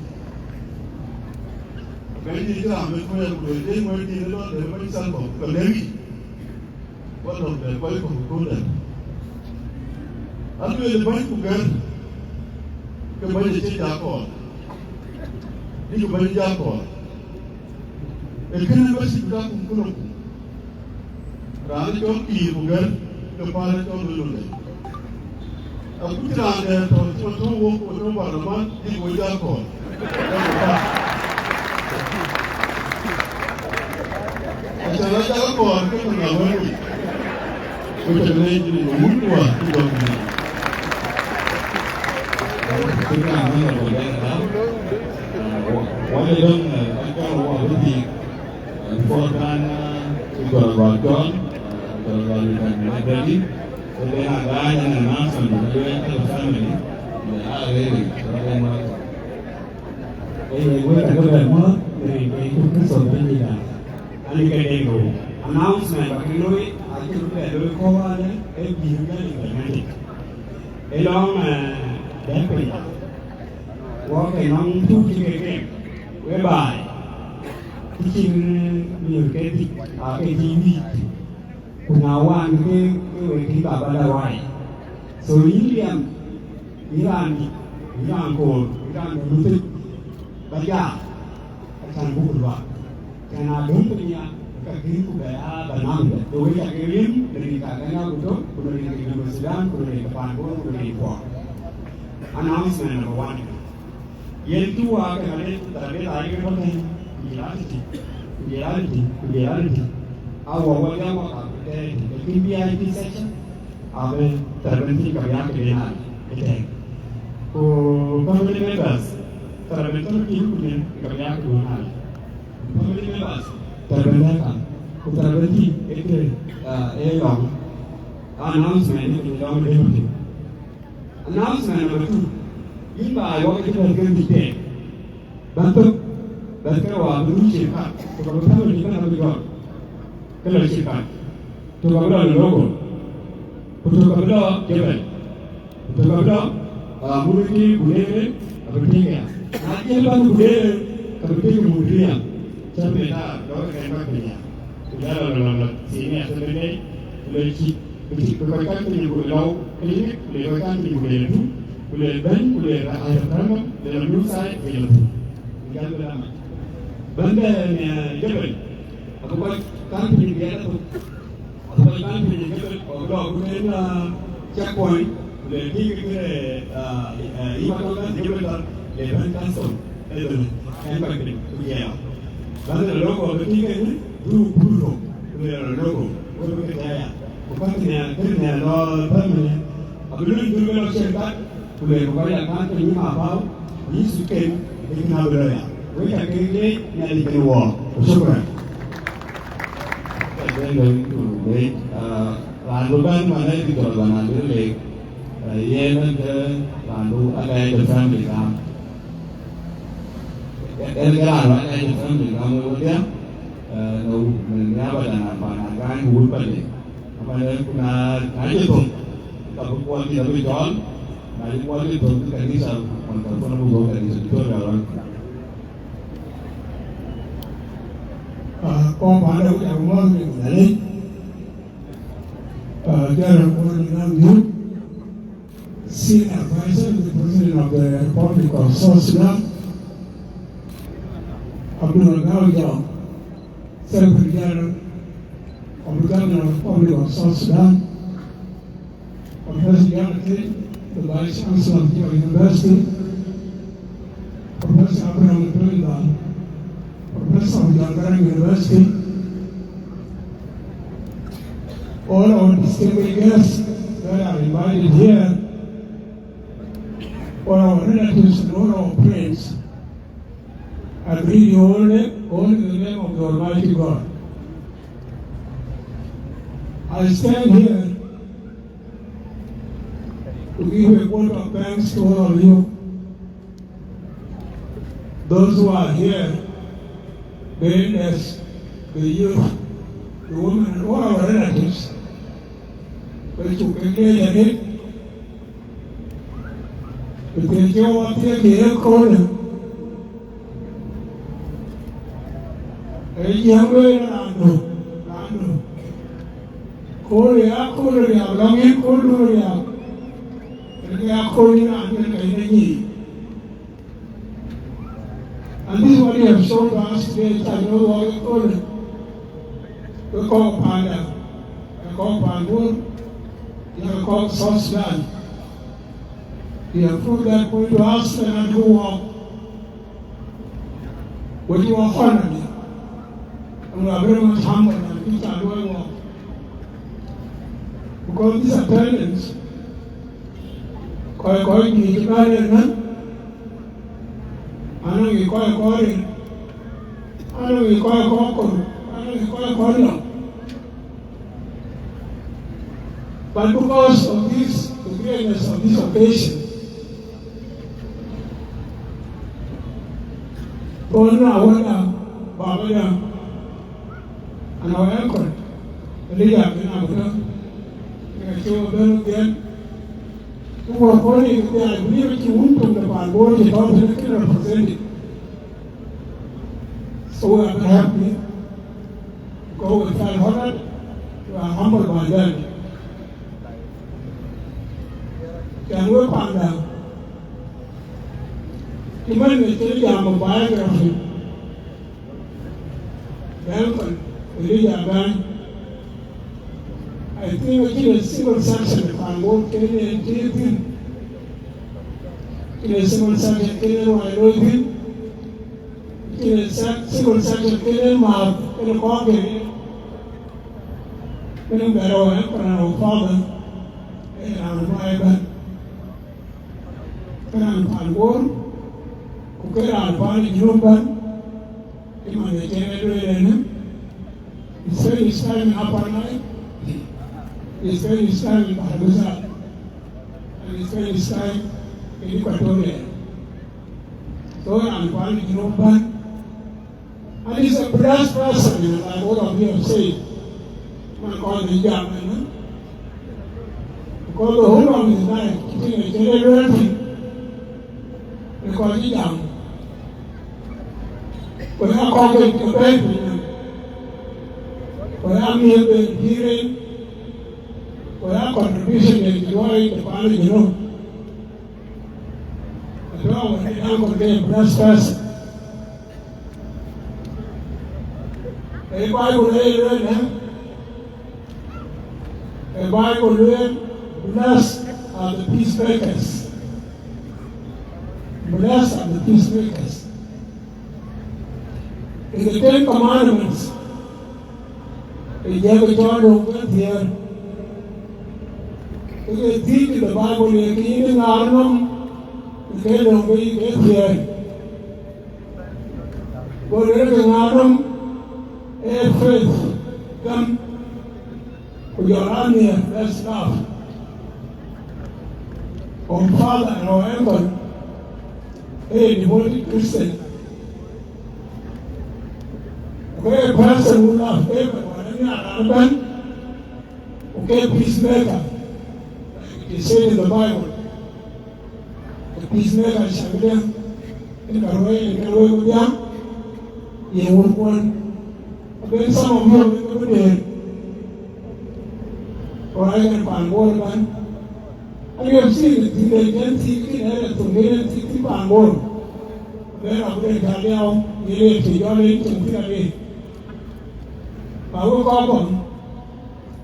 Agany is a member of the Deng working a lot of the son of Palek, one of the wife of Sudan. And we are going to get the money to Akou. This is money to Akou. A kind of sit down to Kulu. Rather than Kiir, the Palek of the Aku tidak ada tahu parlimen di Akou. Acara Akou itu mengawali. Kita lagi di umur tua ini. Kita mana boleh tahu? Walaupun kalau wabidi, bukan sekolah bagian, kalau bagian negeri. They are dying and announcing the family. They are really announcement but you know it I can look at the call along that walking on two tickets whereby teaching me Kunawan ke kita pada wai. So Iran ko lutut baca akan buat. Karena dunia kaki budaya banang. Dua kirim dari kakaknya Aguto, kemudian dari Sudan, kemudian ke Palek, kemudian ke announcement number 1. Yang dua kali terakhir hari ke reality. Our work the VIP section, our Tarbanti Kabiak Renal, family members, Tarbantan people, Kabiak Renal, family members, Tarbandaka, Tarbanti, long announcement in long liberty. Announcement number 2. In by what it was going to take. That's what the Lucia cut to the family of the God. Fellowship cut to the logo. To the Jebel. To the Muriki, Gudere, Abatia. Not yet on Gudere, Abatia Mudia. Champion, Dr. Kenya. Together, senior Saturday, Fellowship. Because country you go clinic, the country you will bend, will have the new side for you. Banda Jebel, about country get up, about country or dog, checkpoint, the big Imatoka, the Van Council, and country together. Banda logo of the ticket, blue, the logo, what do we get? Bukannya law permanent. Apabila juga masyarakat boleh membayar kantor lima apa, ini sukan dikenal budaya. Mereka kini yang dikenal. Syukur. Lalu kan mana di Jordana dulu, Yemen ke lalu ada yang family kam. Sekarang ada yang family kam kemudian, apa dan apa nak guru balik. Pada kuna Aguto, tapi kuat tidak berjalan, dari kuat itu kan bisa mengkonfirmasi bahwa kan bisa dijual. Kau pada yang mau menjadi, jangan orang yang senior advisor to the President of the Republic of South Sudan, Aguto, Secretary General of the Governor of the Republic of South Sudan, Professor Jonathan, the Vice Chancellor of the University, Professor Abraham Trinidad, Professor of the University, all our distinguished guests that are invited here, all our relatives and all our friends, I greet you all in the name of the Almighty God. I stand here to give a vote of thanks to all of you, those who are here, the elders, the youth, the women, and all our relatives, which you can get in it, because you want to take the air corner. Korea, longin Korea, and this is what you have shown to us today. I know what you call it. We call Palek, we call Palek, we call South Sudan. You have proved that going to us and do walk. What you are honored, and we are very much humble and we are doing walk. Because these attendants, koi ni kibali na, ano ni koi, ano ni koi. But because of this, the greatness of this occasion, Kona wana babaya, and our anchor, the leader of Aguto. So then, who were calling the agreement to win the Palek to talk to the representative. So we are happy. Go with that honor. We are humbled by that. Can we find out? Even the church of a biography, Welcome, Elizabeth. I think in a single section, if I walk in a single section, I know him. single section killing my in the pocket. When I'm better, I'm father, and I'm my bed. When I'm born, okay, I'm finding you, but in my generation, it's very standing up all night. It's very standing by the result. And it's very standing in Equatorial. So I'm finding you, but and he's a blessed person, like all of you have said. Man called the young man. Because the whole of his life, keeping a generation, they call it young. When I call it the baby, when I'm hearing, when I contribution to enjoy the family, you know. As well, when I'm going to be a blessed person. The Bible says, the Bible says, blessed are the peacemakers. Blessed are the peacemakers. In the Ten Commandments, in Jacob John over here, you can think in the Bible, you can even Arnhem, you can over here. But in Arnhem, faith, come with your army, that's love. Our Father and our Uncle, devoted Christian. A person who loves everyone, okay, peacemaker. It is said in the Bible, the peacemaker shall be there. In the way with them, he will want. Then some of you will be there. Or I can find water, and you have seen it, they can see it, to get it, and more. Then I'm going to tell you, you need to join it to I will come on.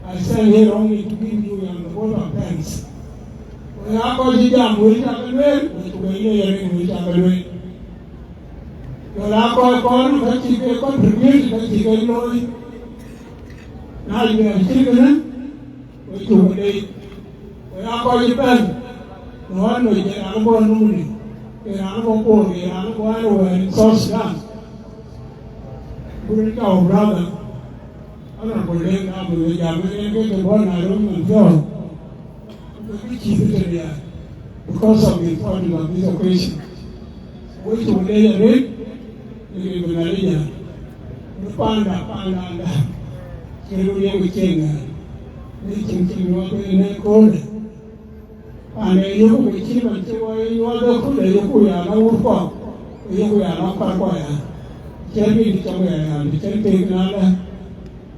I stand here only to give you the word of thanks. When I call you down, we have a way, we have a way. When I call, but you can contribute, but you can know it. Now you have children, which you will eat. When I call you back, no one will get out of one money. Get out of a poor, get out of one way in South Sudan. Put it down, brother. I don't believe now, but we are going to one I don't know. We keep it there because of the importance of this occasion. Which will lay a rate, you will lay the panda, Keruya Wicking, making water in a cold. And you will keep until you are the food, you are no fault, you are not quite. Tell me the way and tell me another.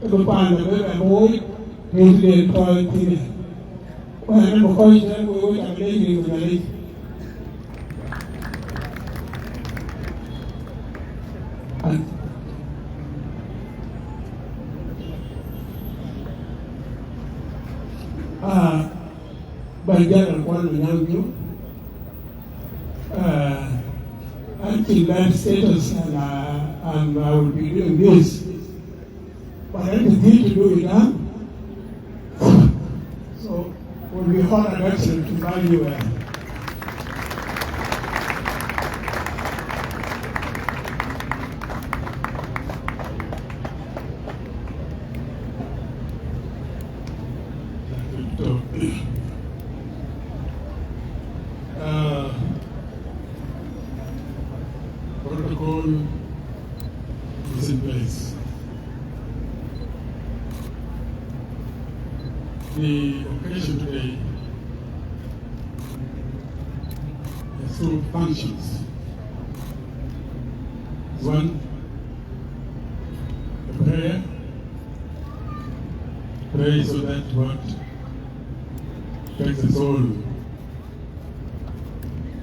The panda and boy, he's the toy dinner. When I'm a question, we will have a lady with a lady. Banjar one young you. Until that status, and I will be doing this. But I didn't need to do it now. So it will be hard action to value it. Protocol is in place. The occasion today has two functions. One, the prayer. Pray so that what takes the soul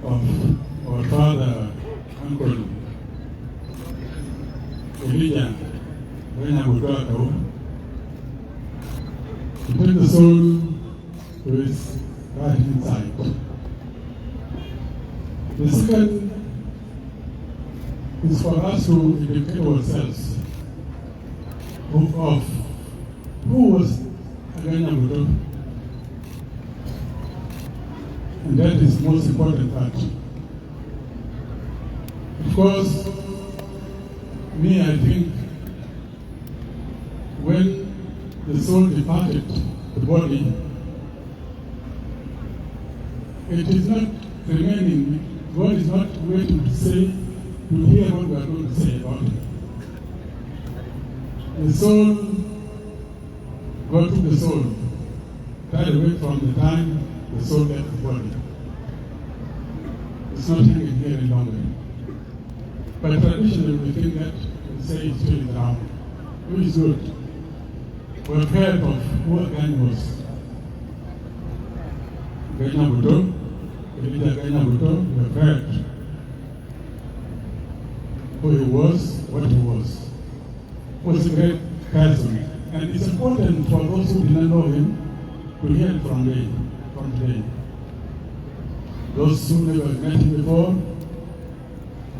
of our father, uncle, Elijah, when I would go out, to take the soul to his right hand side. The second is for us to educate ourselves of who was Agany, and that is the most important part. Of course, I think when the soul departed the body, it is not remaining. God is not waiting to hear what we are going to say about it. The soul, God took the soul, right away from the time the soul left the body. It's not hanging here any longer. But traditionally, we think that we say it's still around, which is good. We've heard of who Agany was. Aguto, the leader Aguto, we've heard who he was, what he was. He was a great person. And it's important for those who did not know him to hear it from today. Those who never met him before,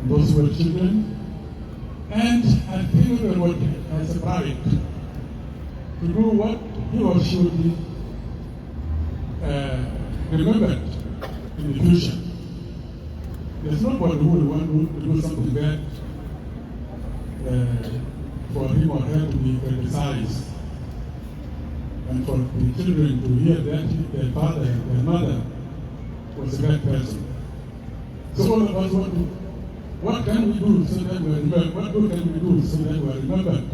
those who were children, and I think everybody has a right to do what he or she would be remembered in the future. There's nobody who would want to do something bad for him or her to be criticized, and for the children to hear that their father and their mother was a bad person. So all of us want to, what can we do so that we are remembered? What good can we do so that we are remembered?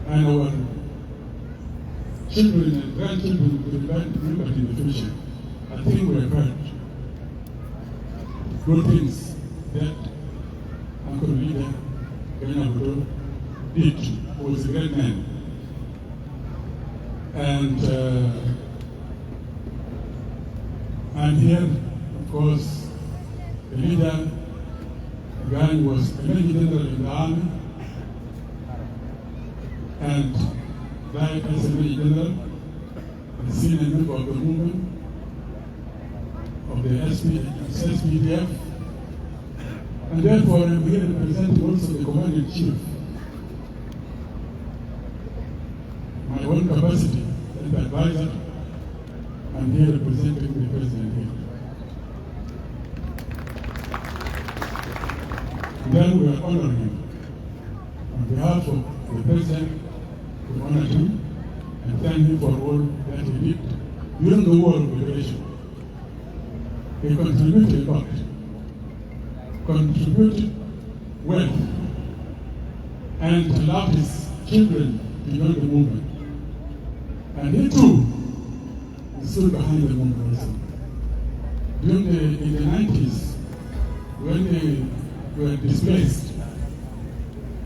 And our children and grandchildren will be remembered in the future. I think we have heard good things that Uncle Leader Aguto did. He was a great man. And here, of course, the leader, Agany, was a Major General in the army and died as a Major General, a senior member of the movement of the SPDF, and therefore I'm here representing also the Commander-in-Chief. My own capacity as advisor, I'm here representing the President here. And then we are honoring him. On behalf of the President, we honor him and thank him for all that he did during the war of liberation. He contributed a lot, contributed wealth, and allowed his children to join the movement. And he too stood behind the movement also. In the 90s, when they were displaced,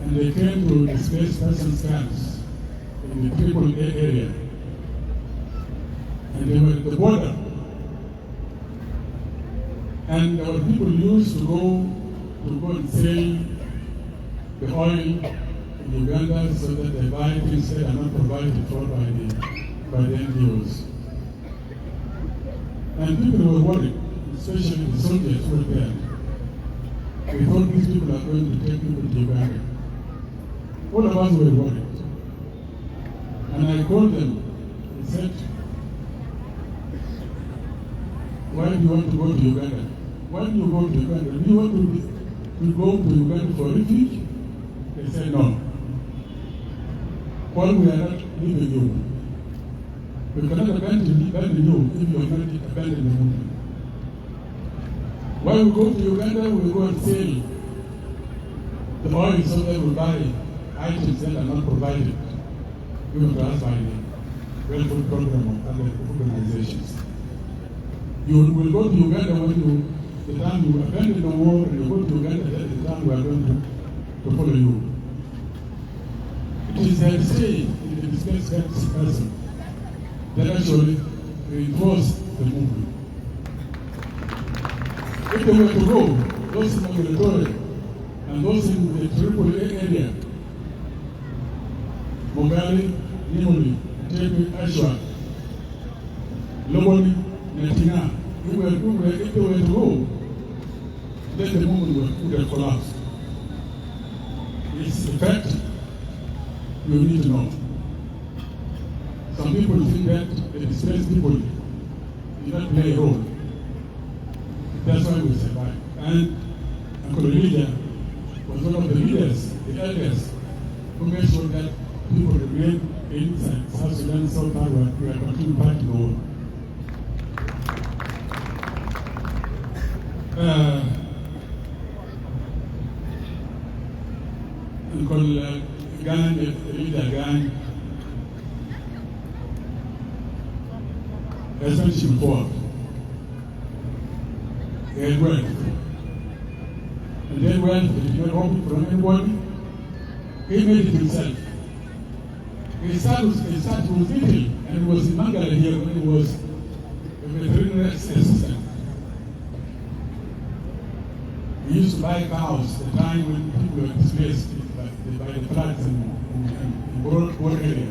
and they came to displaced persons camps in the AAA area, and they were at the border, and our people used to go and sell the oil in Uganda so that they buy things that are not provided for by the NGOs. And people were worried, especially the soldiers who were there. We thought these people are going to take people to Uganda. All of us were worried. And I called them and said, why do you want to go to Uganda? Why do you go to Uganda? Do you want to go to Uganda for refuge? They said no. Well, we are not leaving you. We cannot abandon you if you have not abandoned the movement. When we go to Uganda, we go and sell the oil so that we buy items that are not provided, given to us by the welfare program of other organizations. You will go to Uganda the time you abandon the war, and you go to Uganda, that is the time we are going to follow you. It is their stay in the displaced person that actually reinforced the movement. If they were to go, those in the military and those in the AAA area, Mogali, Nimoli, Tepe, Ashwa, Loboni, Natina, if they were to go, then the movement would have collapsed. its effect, you need to know. Some people think that the displaced people did not play a role. That's why we survived. And Akou was one of the leaders, the elders, who made sure that people remain inside South Sudan so far we are continuing part of the war. Uncle Gan, the leader Gan, has mentioned before, he had wealth. And that wealth, he did not hope it from anybody. He made it himself. He started with little, and it was in Mangala here when he was a veterinary assistant. He used to buy cows at the time when people were displaced by the floods in Bor area.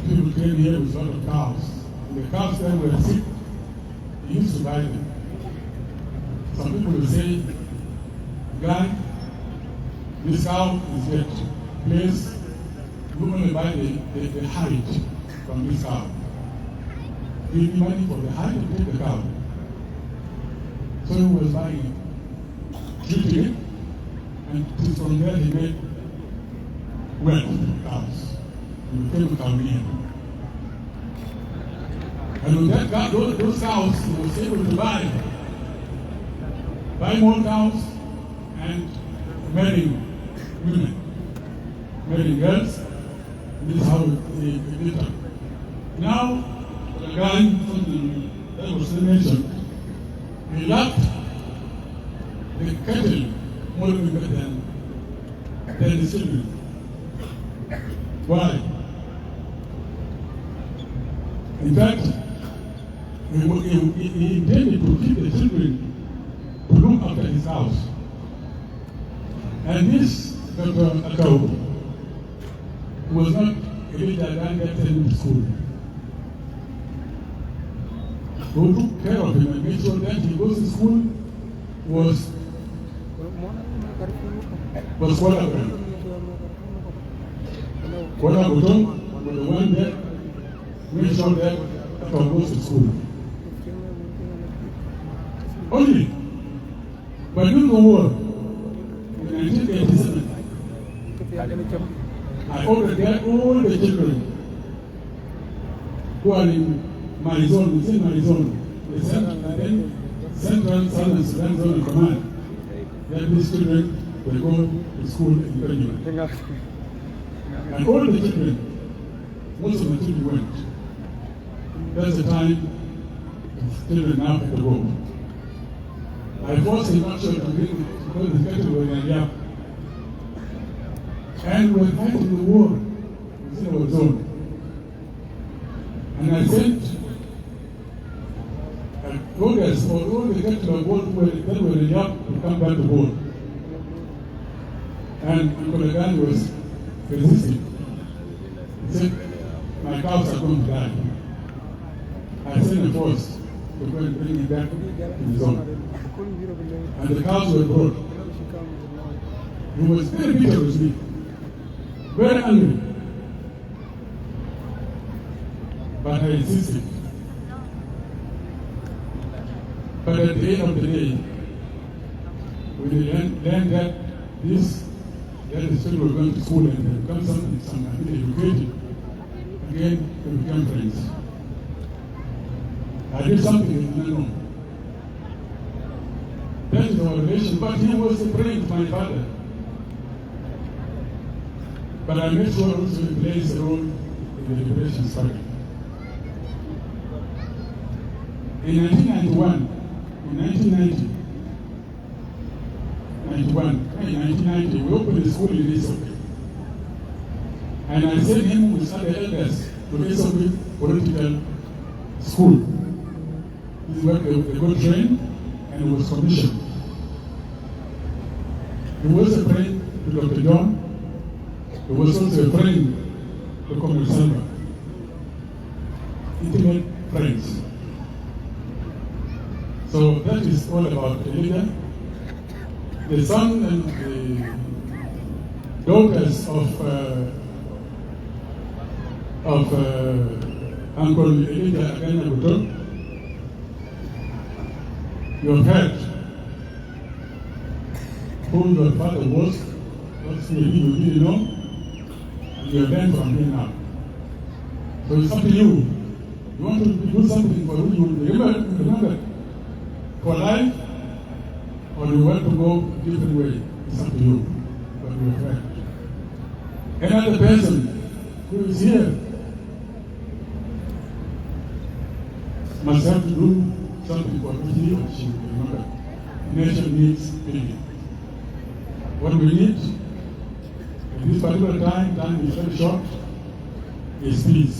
People came here with a lot of cows. And the cows that were sick, he used to buy them. Some people will say, "Guy, this cow is dead. Please, you only buy the hide from this cow. Give me money for the hide and take the cow." So he was buying it, treating it, and from there he made wealth from cows. He became a cowman. And with that cow, those cows, he was able to buy more cows and marrying women, marrying girls. This is how he did it. Now, the guy, something that was mentioned, he loved the cattle more than the children. Why? In fact, he intended to keep the children to look after his house. And this Dr. Akou was not a leader that got him to school. Who took care of him and made sure that he goes to school was Aguto. Aguto was the one that made sure that Akou goes to school. Only, but during the war, in 1987, I ordered that all the children who are in my zone, within my zone, the Central Southern Sudan Zone of Command, that these children will go to school in Benjamin. And all the children, most of the children went. That's the time the children now had to go. I forced him not to bring because the cattle were in Erjok. And we were fighting the war within our zone. And I sent progress for all the cattle on board that were in Erjok to come back to board. And Uncle Agany was resisting. He said, "My cows are going to die." I sent a force to go and bring it back to the zone. And the cows were brought. He was very bitter with me, very angry. But I insisted. But at the end of the day, we learned that the children were going to school and they become some educated. Again, we became friends. I did something he did not know. That is our relation, but he was a friend to my father. But I made sure also he plays a role in the liberation struggle. In 1990, we opened a school in Erjok. And I sent him with other elders to Erjok political school. This is where they got trained and he was commissioned. He was a friend to Dr. John. He was also a friend to Commemorative. Intimate friends. So that is all about the leader. The son and daughters of Uncle Elijah Agany Aguto, your head, who your father was, what maybe you didn't know, and you are learned from him now. So it's up to you. You want to do something for who you remember for life, or you want to go a different way. It's up to you. But you are right. Another person who is here must have to do something for which he or she will remember. The nation needs building. What we need at this particular time is very short, is peace.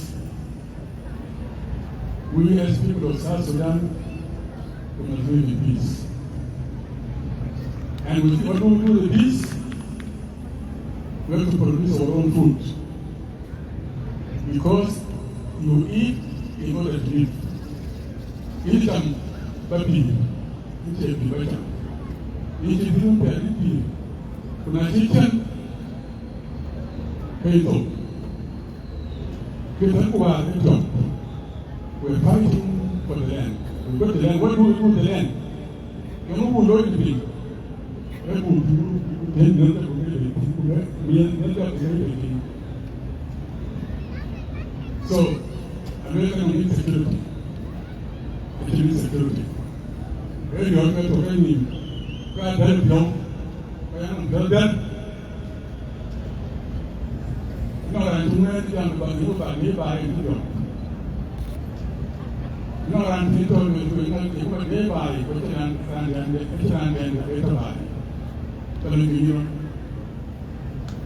We as people of South Sudan, we must live in peace. And with what we do with peace, we have to produce our own food. Because you eat in order to live. Eat them, baby. Eat them, baby. Eat them, baby. Kuna chicken, peto. Erjok. We're fighting for the land. We've got the land. What do we do with the land? We don't know what to do. So, America needs security. It needs security. Erjok is talking to me. God help you. I am tell them. No, I'm doing it. I'm about to go back here by Erjok. No, I'm doing it. I'm going to go by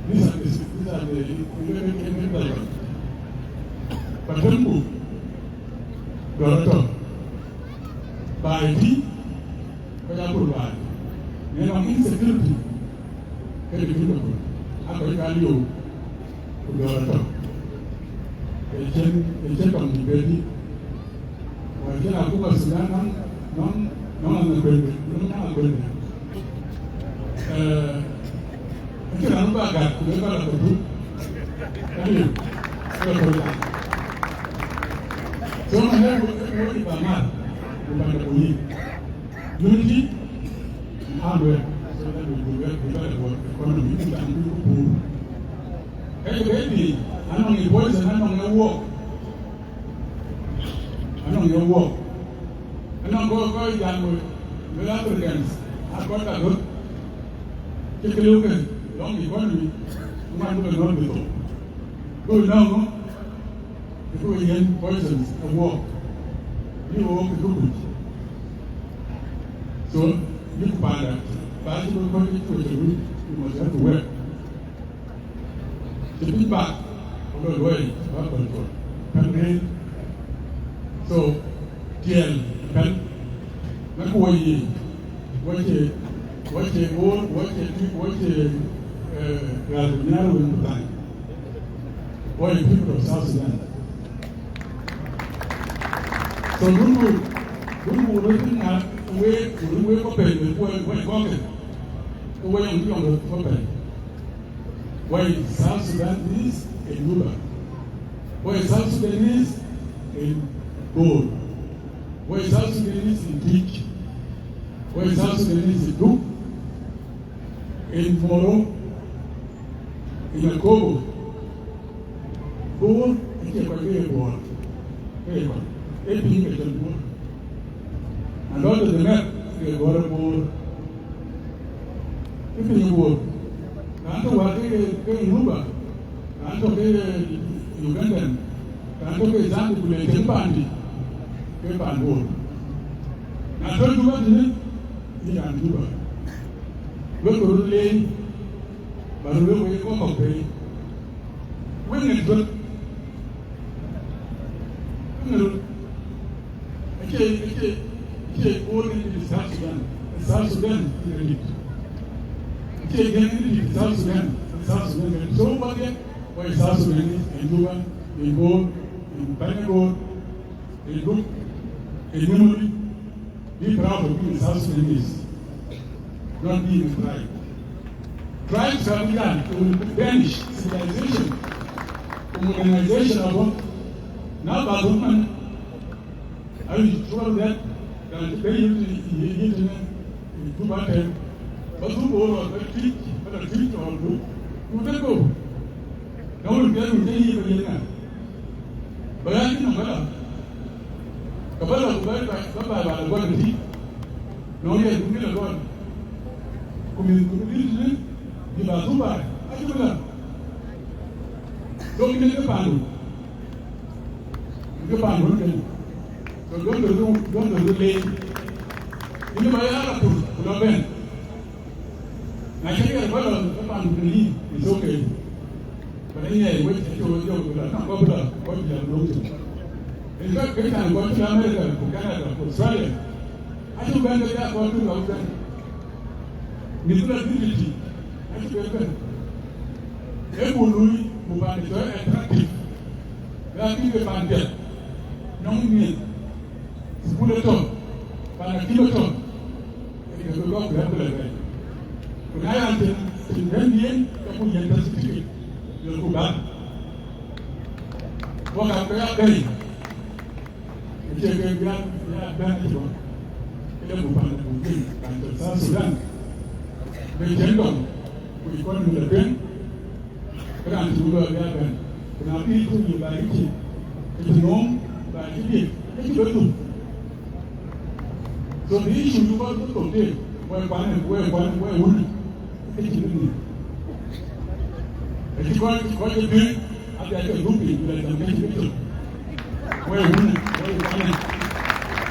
These are the Patembu, Doroto, by T, Payapur, then on insecurity, very beautiful. Akou can you to Doroto. A check on the baby. Or get a book of Sudan, non the I can't back up to the color of the so I have what if I'm not unity and hardware so that we will get the economy and people poor. Every I don't need voice and I don't know walk. I don't know walk. I don't go down with Africans. I've got that good. Take a look at long economy, you might look at long before. Go now, before you get poisons and walk. You walk the good. So, you can find that. But you will you must have to work. The feedback of the way, not control. And so, TL, not what why the people of South Sudan. So Lungu looking at the way open when walking away on the open. Why South Sudan is in Luba. Why South Sudan is in gold. Why South Sudan is in teach. Why South Sudan is in Duke. In Moro, in Akou, born, I can't forget born. Very good. 18 born. And all of the map, they were born. If you born, can't work in Ruba, can't Ugandan, can't Zambia, Kempandi, Kempan born. Now, don't do what you need in Ruba. Look at the lane, but look where you come up there. When it's good, okay, all in South Sudan. South Sudan is a lead. Okay, again, in South Sudan. So, what why South Sudan is in Juba, in Gold, in Banagor, in Duke, in Memory. Be proud of being South Sudanese. Not being right. trying to have done to banish civilization, modernization of what? Now, by woman, I was sure that they use the internet to buy them, but who go or treat or do, who they go? No one can tell you again. But I didn't know. Kabala by the body, no, yet, we will go. Community, give us Dubai. I do that. Don't get the pan. The pan, so don't do late. You know, my Akou, no ben. I can get a bottle of the pan to leave, it's okay. But anyway, wait until you go to the popular, what you have noted. In fact, every time I go to America, to Canada, to Australia, I don't go to that for 2,000. Nicola Dignity, I should have been. Every who are attractive. They are people from there. No mean. School at all. But a kiloton. It is a lot to have a when I am in Indian, I put your certificate. You'll go back. What I'm very it's a very benefit. It will be and South Sudan. The gentleman, we call him the pen, and to go there. Now, people you like it, it's known by it. It's good. So the issue you want to take, where one, it's good. If you want to be at the group, you let them get it. Where one,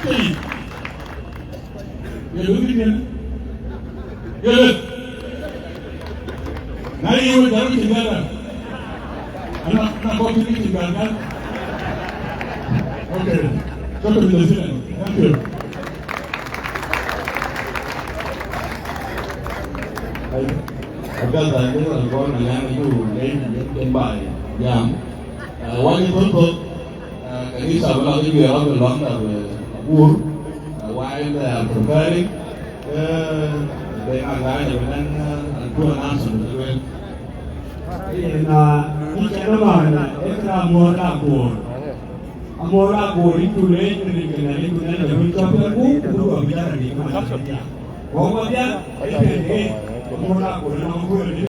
hey, you're looking at it. Now you will get together. I'm not going to meet you guys. Okay. Talk to the Sudan. Thank you. I got that little born and young you in by Yam. One you put Kanisa will not be around the long of wood while they are preparing. They are guided and do an answer to it. In Canada, it's a more Akou. A more Akou into late and you can let the week of the book to a better. What was that? More Akou.